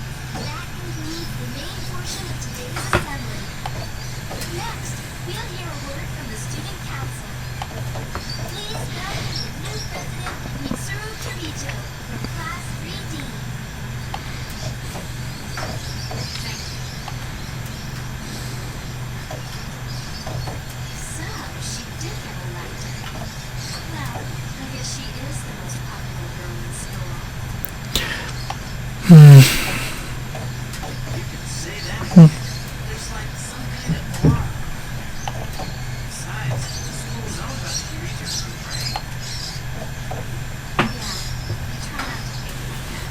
concludes the main portion of today's assembly. Next, we'll hear a word from the student council. Please welcome the new president, Mitsuru Kirito, from Class 3D. Thank you. So, she did get elected. Well, I guess she is the most popular girl in school. You could say that. There's like some kind of aura. Besides, the school's owned by the Kirito group, right? Yeah, I try not to think like that.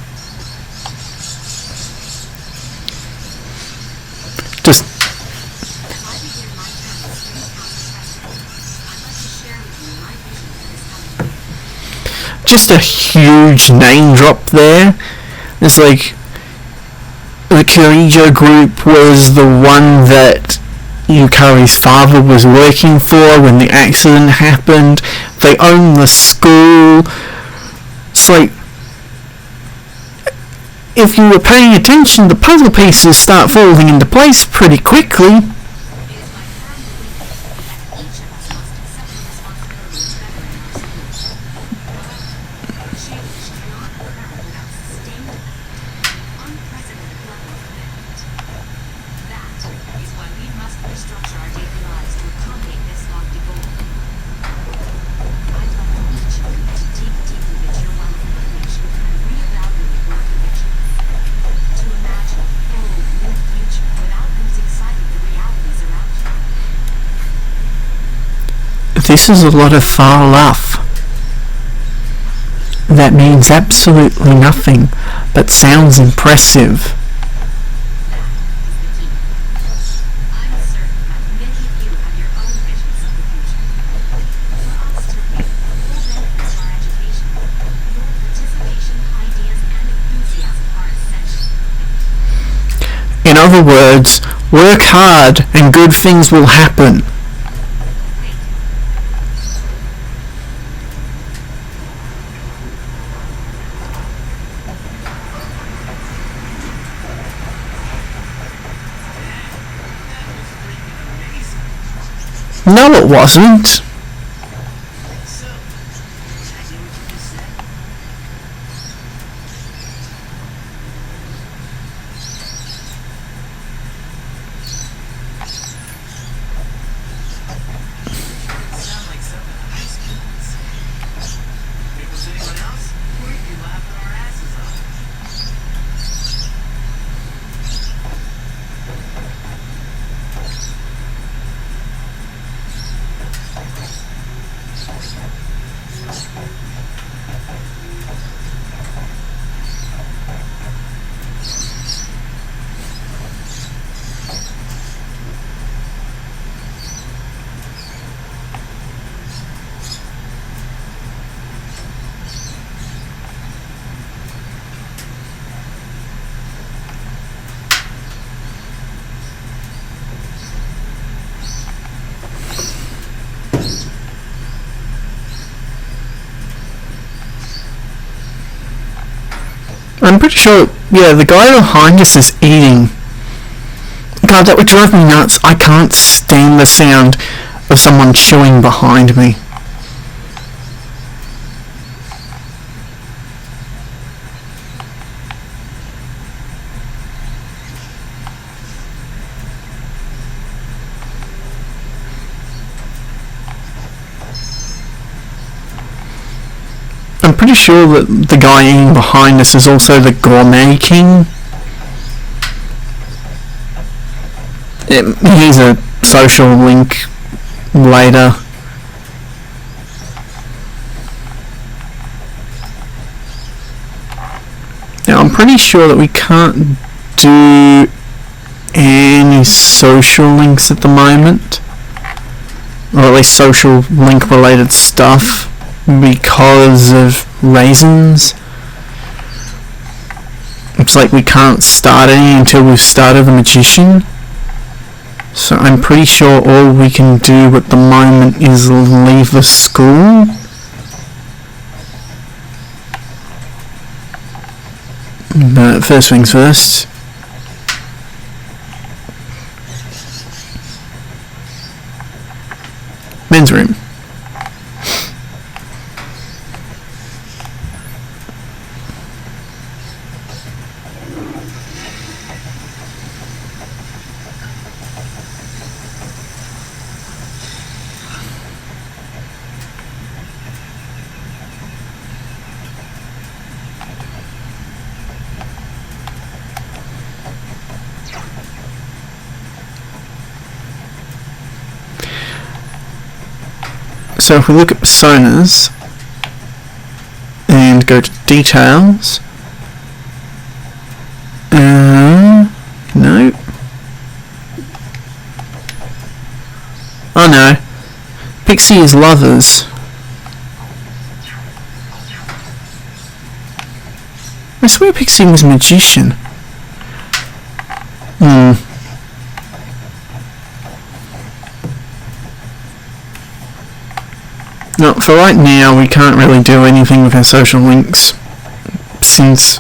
Just As I begin my term as student council president, I'd like to share with you my vision for this coming year. just a huge name drop there. It's like the Kirijo group was the one that Yukari's father was working for when the accident happened. They own the school. It's like, if you were paying attention, the puzzle pieces start falling into place pretty quickly. It is my firm belief that each of us must accept the responsibility of bettering our schools. However, change cannot occur without sustained effort and unprecedented level of commitment. That is why we must restructure our daily lives to accommodate this lofty goal. I'd like each of you to dig deeply into your well of information and reevaluate your convictions. To imagine a full, new future without losing sight of the realities around you. This is a lot of far left. That means absolutely nothing, but sounds impressive. That is the key. I'm certain that many of you have your own visions of the future. For us to reap the full benefits of our education, your participation, ideas, and enthusiasm are essential. In other words, work hard and good things will happen. Thank you. That was freaking amazing. No, it wasn't. So, exactly what you just said. Doesn't sound like something a high school would say. If it was anyone else, we'd be laughing our asses off. I'm pretty sure, yeah, the guy behind us is eating. God, that would drive me nuts. I can't stand the sound of someone chewing behind me. I'm pretty sure that the guy eating behind us is also the Gourmet King. He's a social link later. Now I'm pretty sure that we can't do any social links at the moment, or at least social link related stuff, because of reasons. It's like we can't start any until we've started the Magician. So I'm pretty sure all we can do at the moment is leave the school. But first things first. Men's room. So if we look at personas and go to details, no. Oh no, Pixie is lovers. I swear Pixie was magician. No, for right now we can't really do anything with our social links, since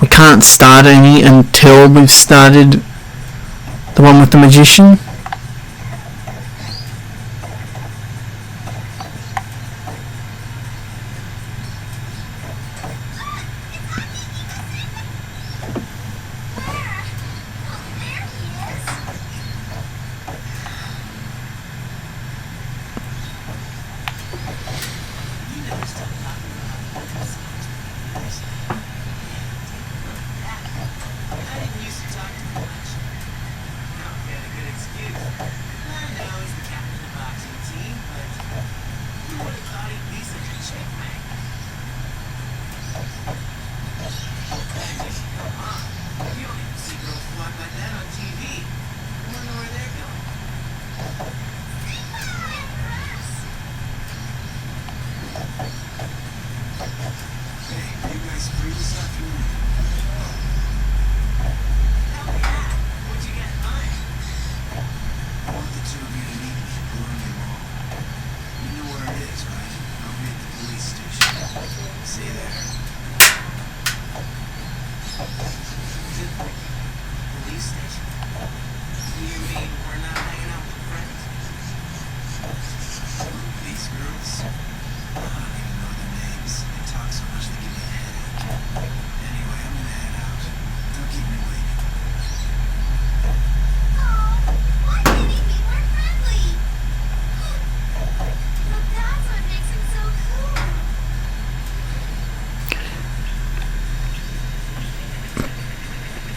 we can't start any until we've started the one with the Magician.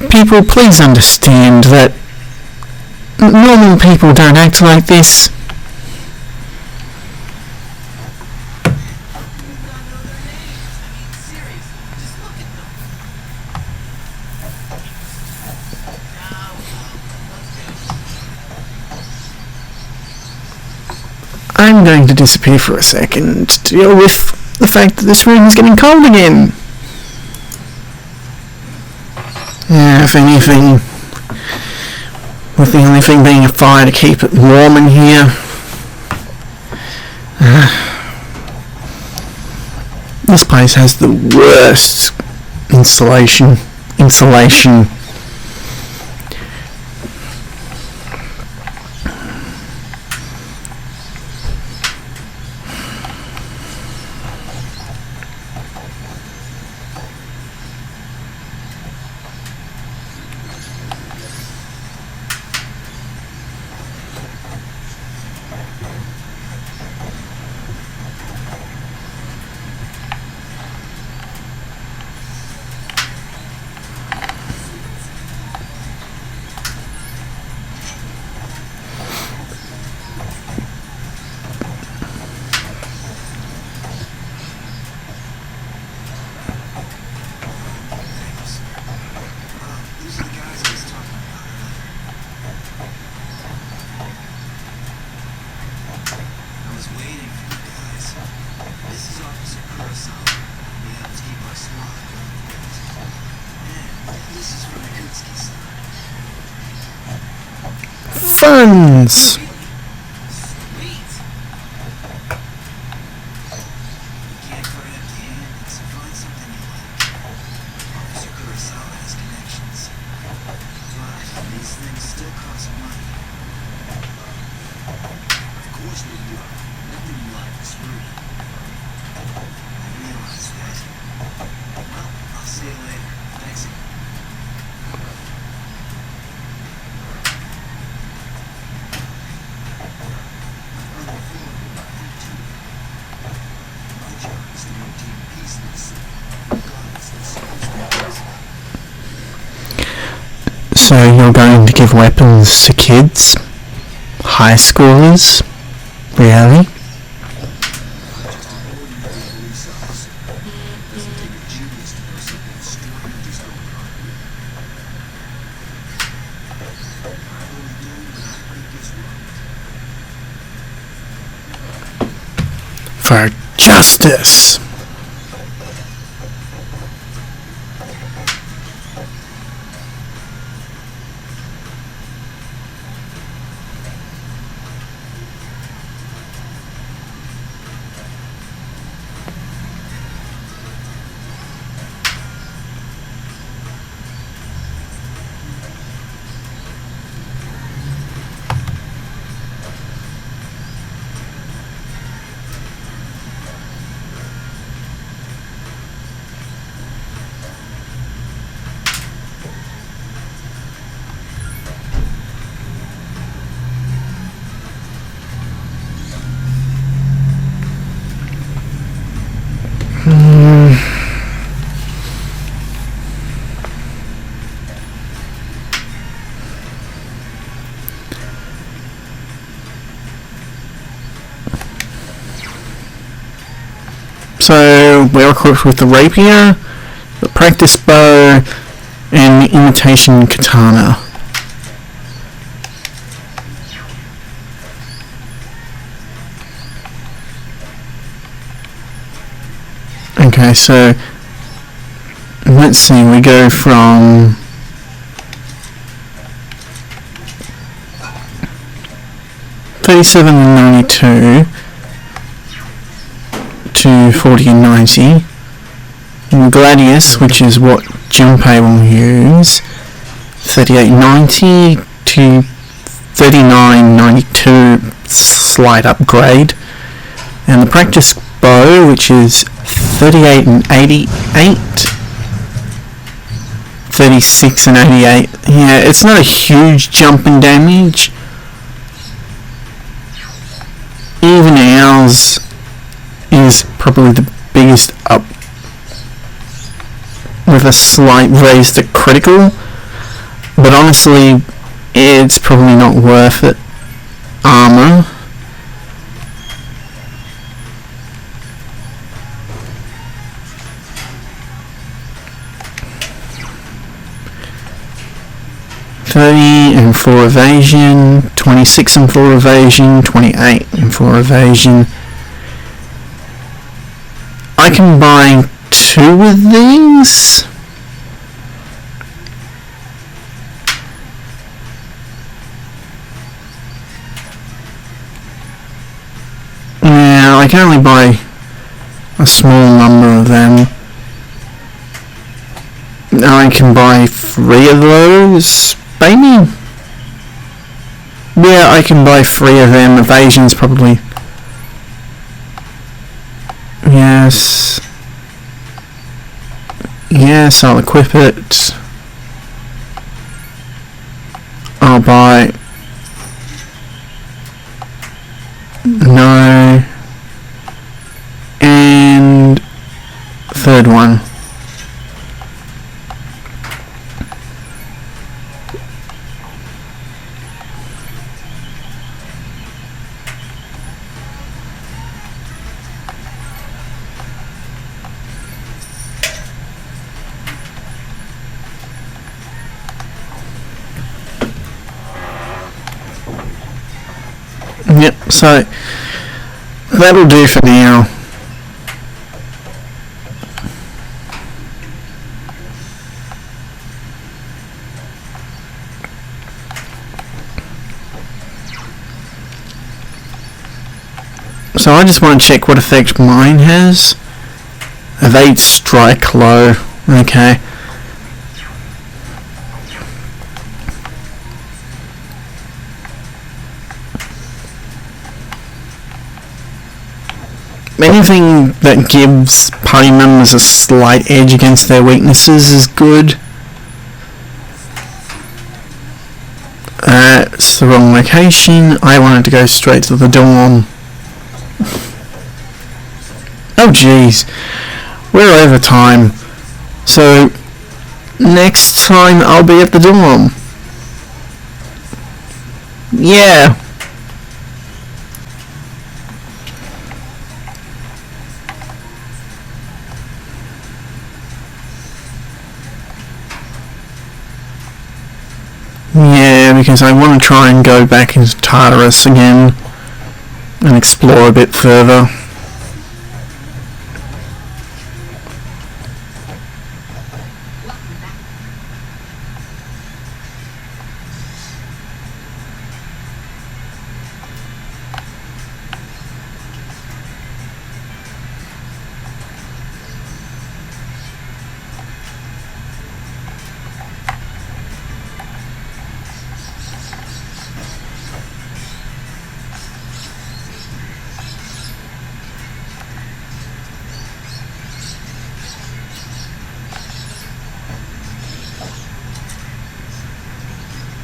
People, please understand that normal people don't act like this. I'm going to disappear for a second to deal with the fact that this room is getting cold again. If anything, with the only thing being a fire to keep it warm in here. This place has the worst insulation. weapons! Sweet! You can't put it empty-handed, so find something you like. Officer Kurosawa has connections. But these things still cost money. Of course they do. Nothing in life is free. I realize that. Well, I'll see you later. Thanks again. My job is to maintain peace in the city, regardless of the circumstances. So you're going to give weapons to kids? High schoolers? Really? Just an ordinary police officer. Doesn't take a genius to know something strange is going on. I'm only doing what I think is right. For justice! So we're equipped with the rapier, the practice bow, and the imitation katana. Okay, so let's see, we go from $37 and $92 to 40 and 90. In Gladius, which is what Junpei will use, 38.90 to 39.92, slight upgrade. And the practice bow, which is 38 and 88, 36 and 88. Yeah, it's not a huge jump in damage. Even ours is probably the biggest up, with a slight raise to critical, but honestly it's probably not worth it. Armor, $30 and 4 evasion, 26 and 4 evasion, 28 and 4 evasion. I can buy 2 of these. Yeah, I can only buy a small number of them. I can buy 3 of those, maybe? Yeah, I can buy 3 of them. Evasion's probably... Yes. Yes, I'll equip it. I'll buy... No. And... third one. Yep, so that'll do for now. So I just want to check what effect mine has. Evade strike low. Okay. Anything that gives party members a slight edge against their weaknesses is good. It's the wrong location. I wanted to go straight to the dorm. Oh jeez. We're over time. So, next time I'll be at the dorm. Yeah. Yeah, because I want to try and go back into Tartarus again and explore a bit further.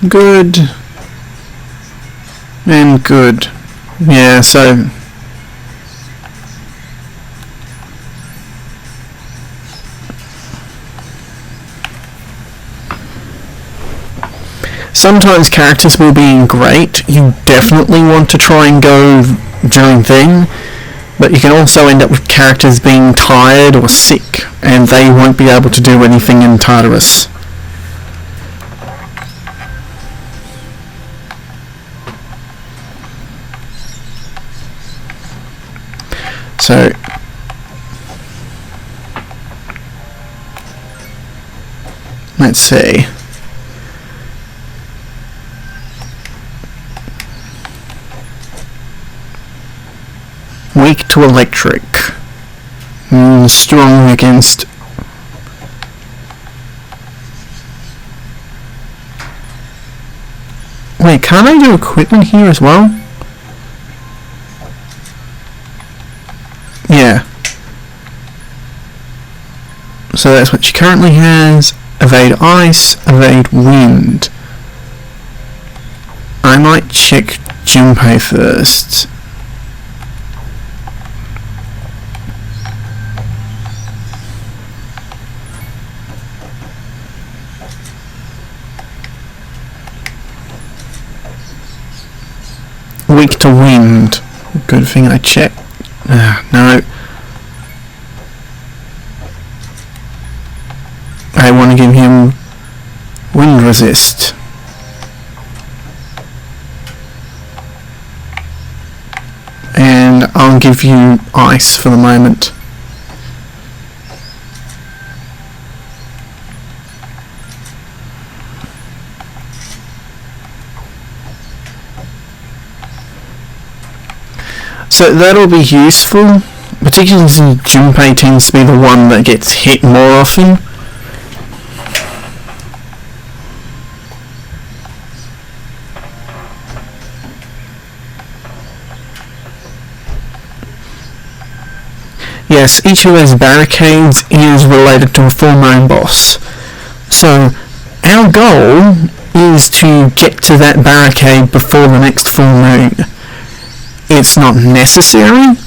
Good. And good. Yeah, so... sometimes characters will be great. You definitely want to try and go during then, but you can also end up with characters being tired or sick, and they won't be able to do anything in Tartarus. So, let's see. Weak to electric. Strong against... Wait, can't I do equipment here as well? Yeah. So that's what she currently has. Evade ice, evade wind. I might check Junpei first. Weak to wind. Good thing I checked. No. I want to give him wind resist. And I'll give you ice for the moment. So that'll be useful, particularly since Junpei tends to be the one that gets hit more often. Yes, each of those barricades is related to a full moon boss. So our goal is to get to that barricade before the next full moon. It's not necessary,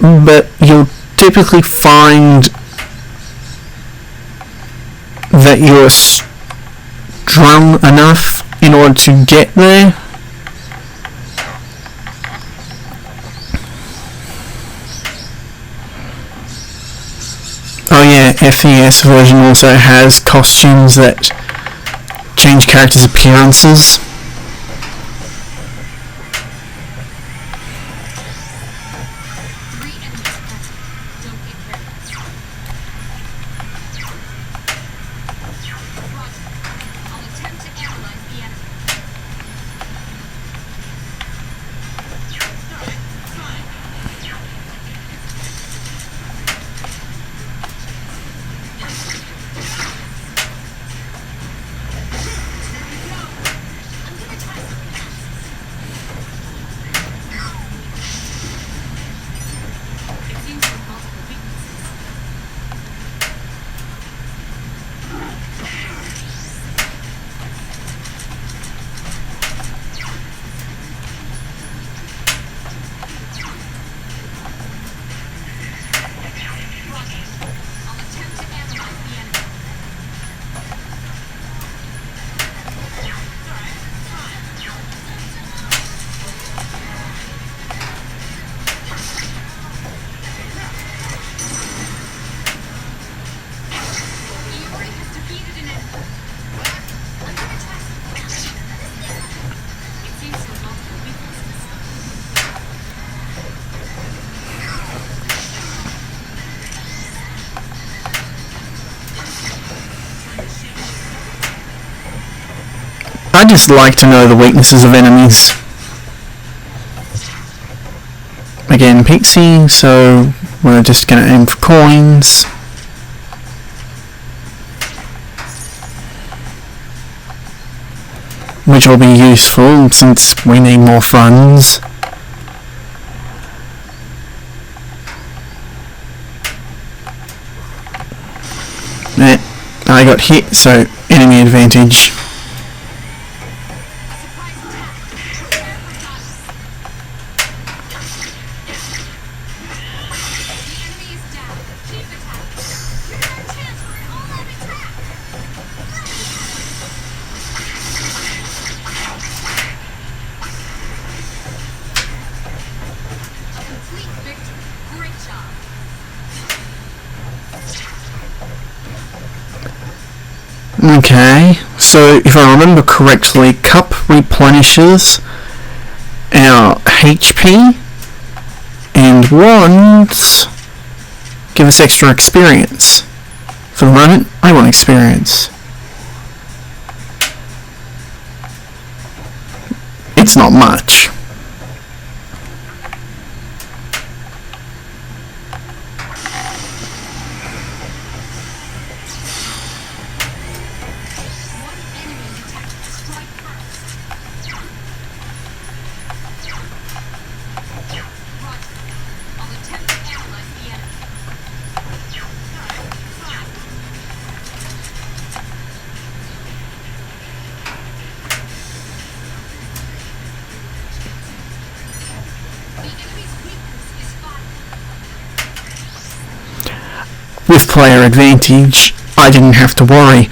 but you'll typically find that you're strong enough in order to get there. Oh yeah, FES version also has costumes that change characters' appearances. I just like to know the weaknesses of enemies. Again, Pixie, so we're just going to aim for coins. Which will be useful since we need more funds. I got hit, so enemy advantage. Okay, so if I remember correctly, Cup replenishes our HP, and Wands give us extra experience. For the moment, I want experience. It's not much. With player advantage, I didn't have to worry.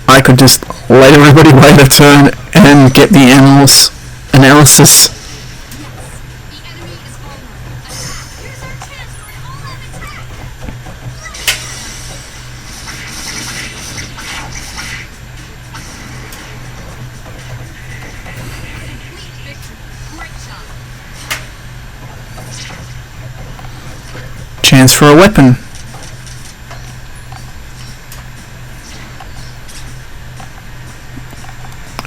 I could just let everybody wait a turn and get the analysis. Chance for a weapon.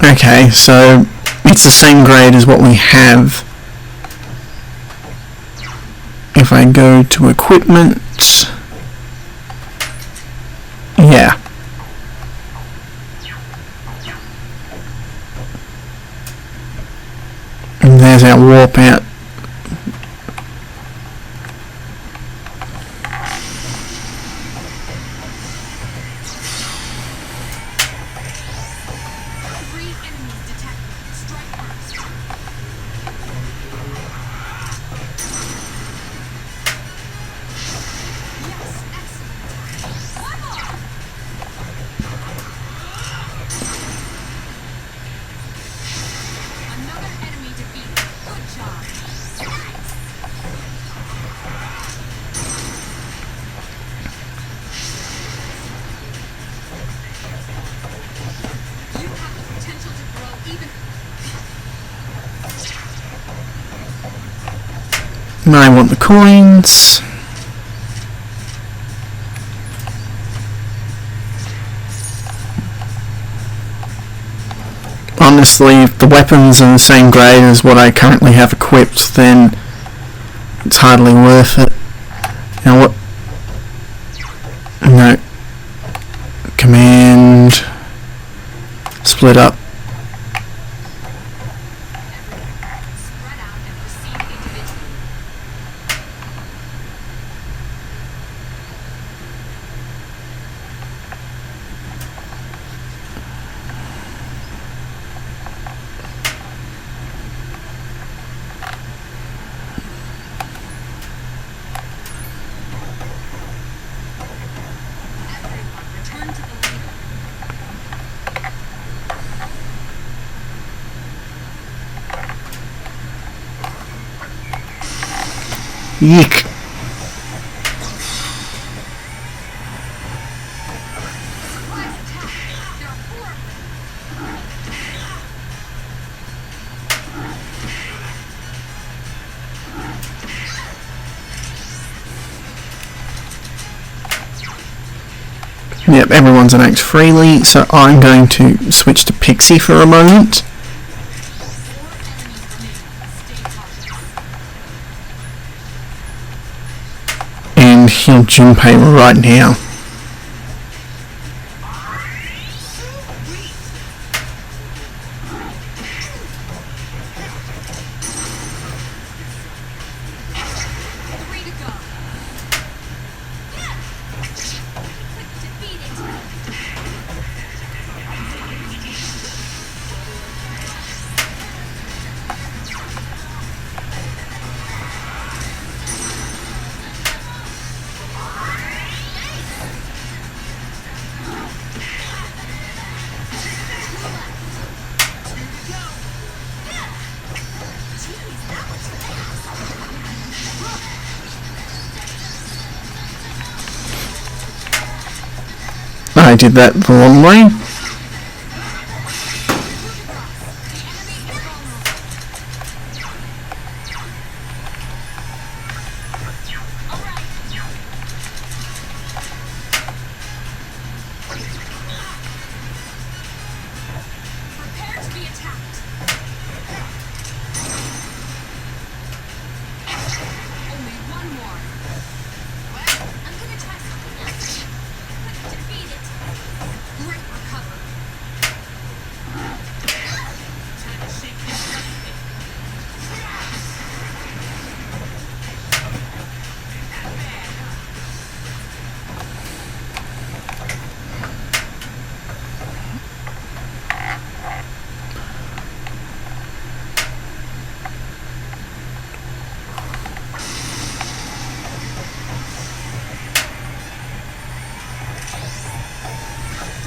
Okay, so it's the same grade as what we have. If I go to equipment, yeah. And there's our warp out. And I want the coins. Honestly, if the weapons are the same grade as what I currently have equipped, then it's hardly worth it. Now what? No. Command. Split up. Yeek. Yep, everyone's an act freely, so I'm going to switch to Pixie for a moment. 4 enemies remain. Stay cautious. And heal Junpei right now. I did that the wrong way. Prepare to be attacked. Only one more. I'm gonna try something else. Defeat it. Great recovery. Time to shake this recipe. That bad, huh?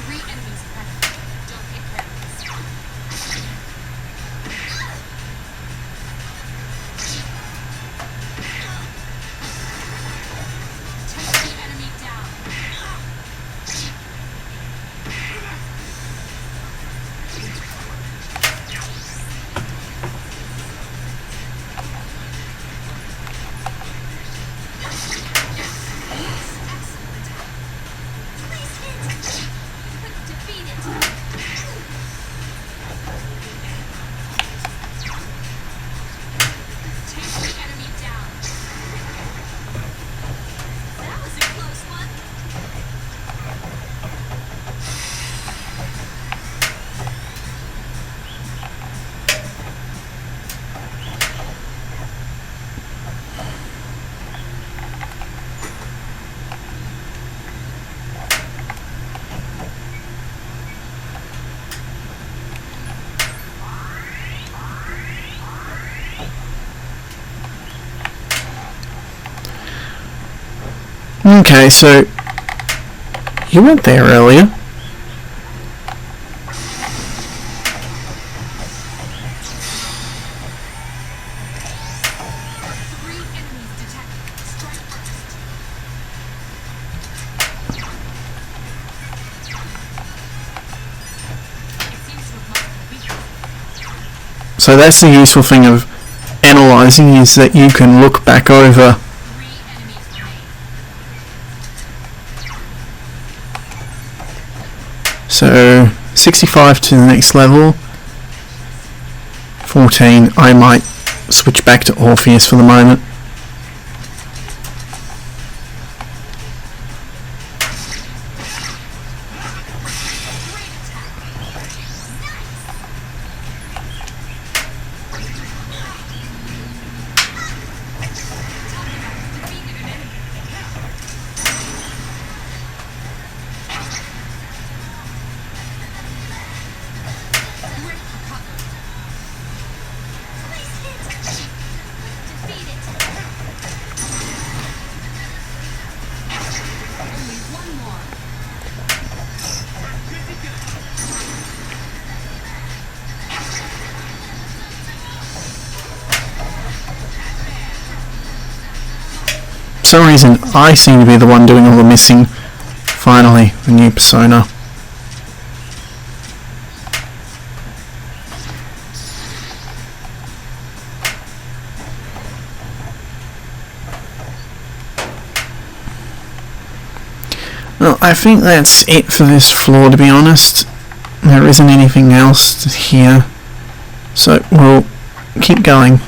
Three enemies present. Don't get careless. Take the enemy down. Excellent. Please hit. Defeat it. Take the enemy down. That was a close one. Okay, so you weren't there earlier. Three enemies detected. Strike first. It seems to have lost the weakness. So that's the useful thing of analysing, is that you can look back over. 3 enemies remain. So 65 to the next level. 14, I might switch back to Orpheus for the moment. Great attack. Defeated an enemy. Great recovery. Please hit. Defeat it. Only one more. For some reason, I seem to be the one doing all the missing. Finally, the new persona. Well, I think that's it for this floor, to be honest. There isn't anything else here. So we'll keep going.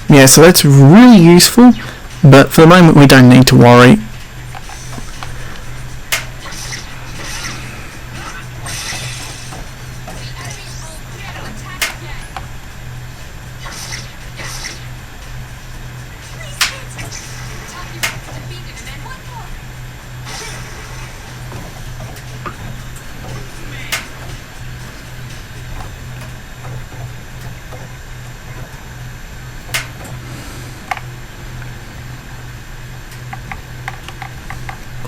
Yeah, so that's really useful, but for the moment we don't need to worry.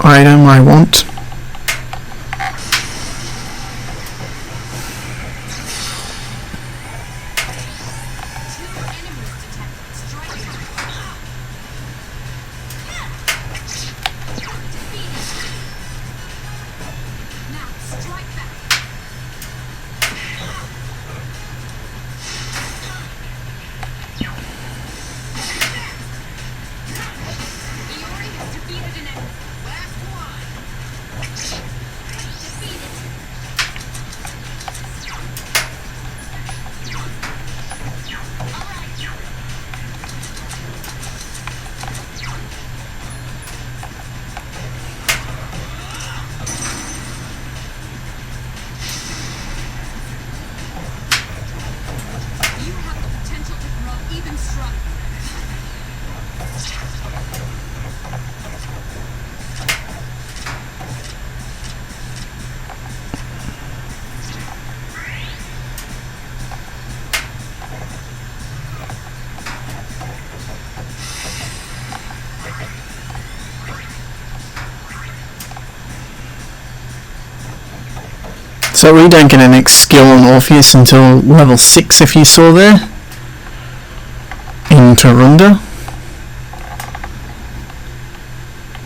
Item I want. So we don't get our next skill on Orpheus until level 6, if you saw there, in Tarunda.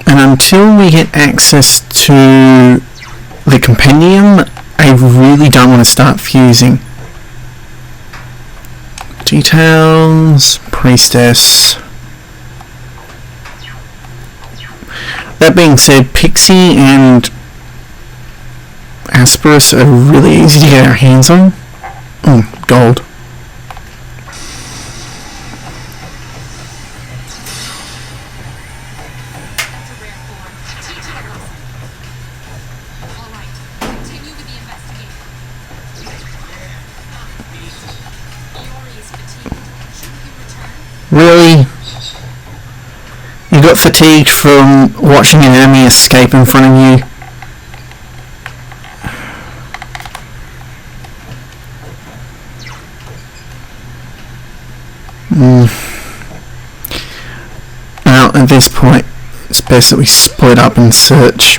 And until we get access to the compendium, I really don't want to start fusing. Details, priestess. That being said, Pixie and Asperus are really easy to get our hands on. Gold. Really? You got fatigued from watching an enemy escape in front of you? Well, at this point, it's best that we split up and search.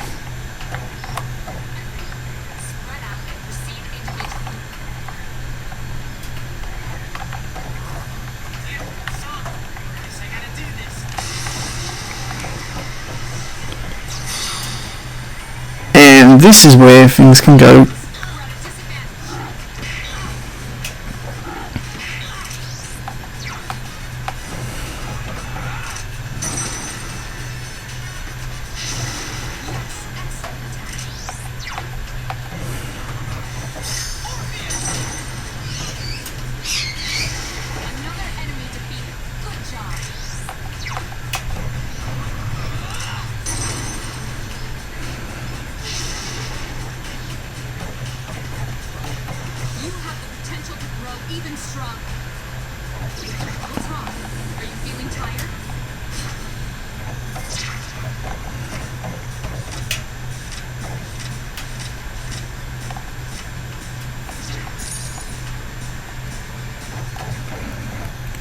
And this is where things can go.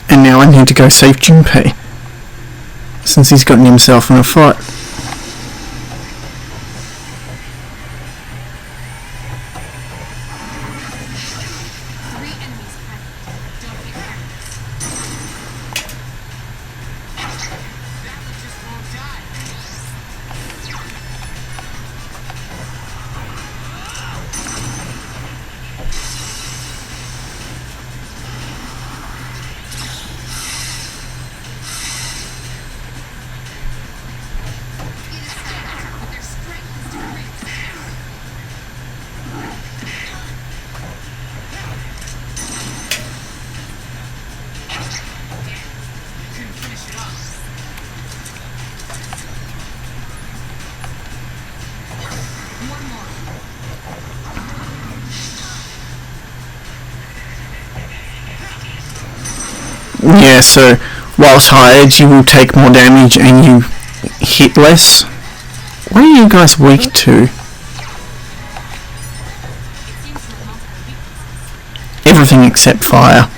And now I need to go save Junpei, since he's gotten himself in a fight. Yeah, so whilst hired, you will take more damage and you hit less. What are you guys weak to? It seems to have multiple weaknesses. Everything except fire.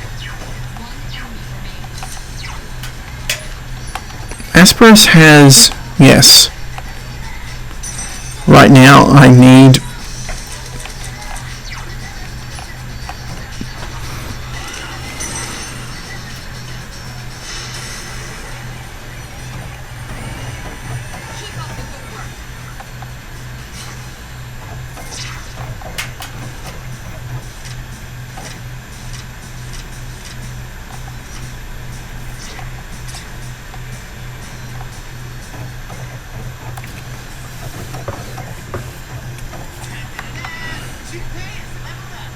One enemy remains. Asperus has... yes. Right now, I need... Keep up the good work. Cheap pants, level up.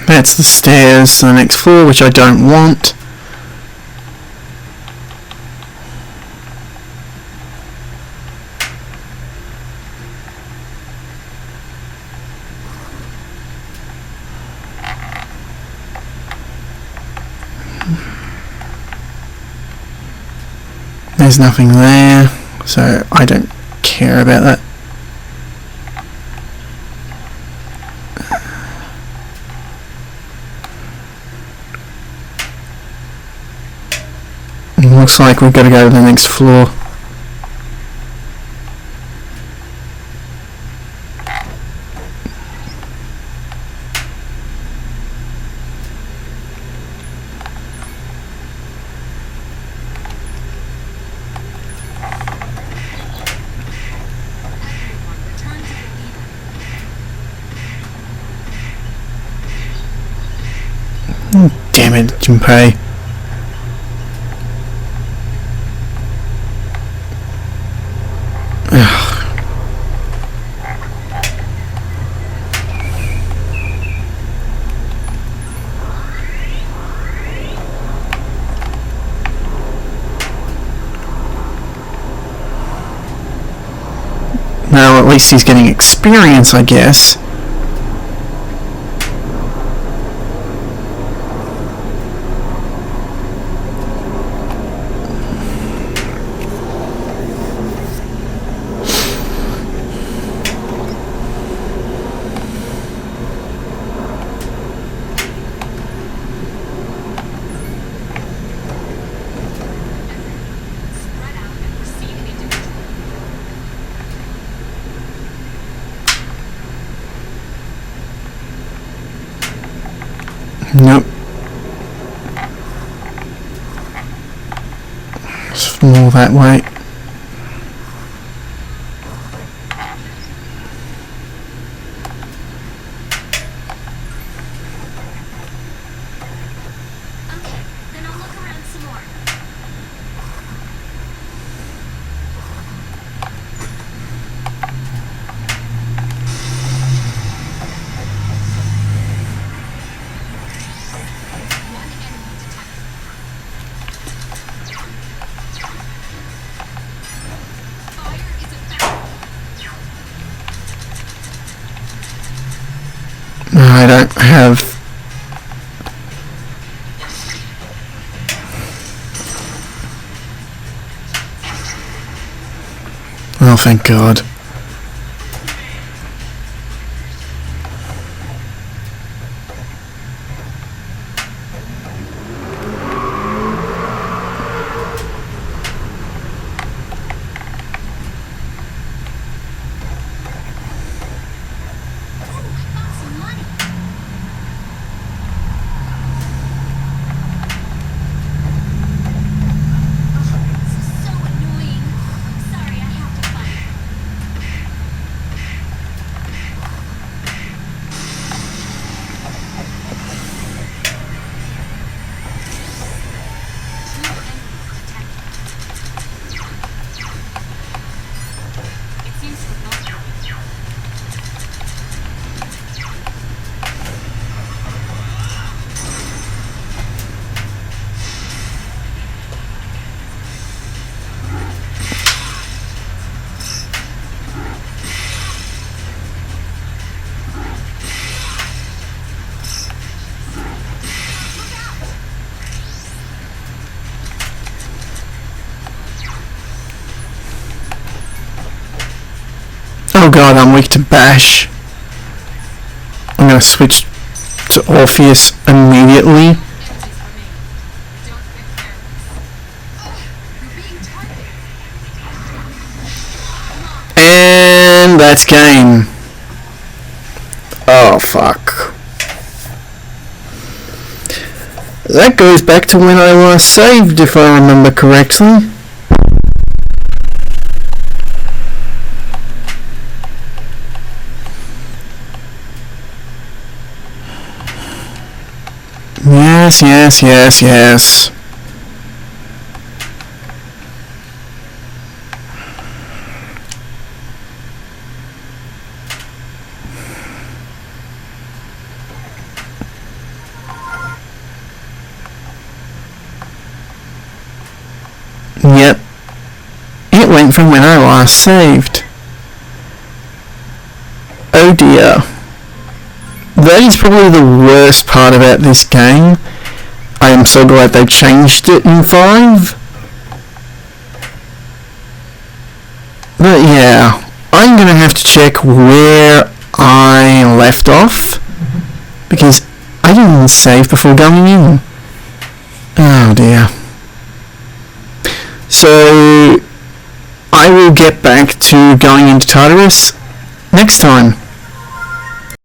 That's the stairs to the next floor, which I don't want. There's nothing there, so I don't care about that. Looks like we've got to go to the next floor. Everyone, return to the leader. Damn it, Junpei. Well, at least he's getting experience, I guess. Spread out and proceed individually. Nope. It's more that way. Okay, then I'll look around some more. One enemy detected. Fire is effective. I don't have... oh, thank God. Ooh, I found some money. Ugh, this is so annoying. Sorry, I have to fight. Oh god, I'm weak to bash. I'm gonna switch to Orpheus immediately. Entities remain. Don't get careless. You're being targeted. And that's game. Oh fuck. That goes back to when I last saved, if I remember correctly. Yes. Yep. It went from when I last saved. Oh dear. That is probably the worst part about this game. I am so glad they changed it in 5. But yeah, I'm gonna have to check where I left off, because I didn't even save before going in. Oh dear. So I will get back to going into Tartarus next time.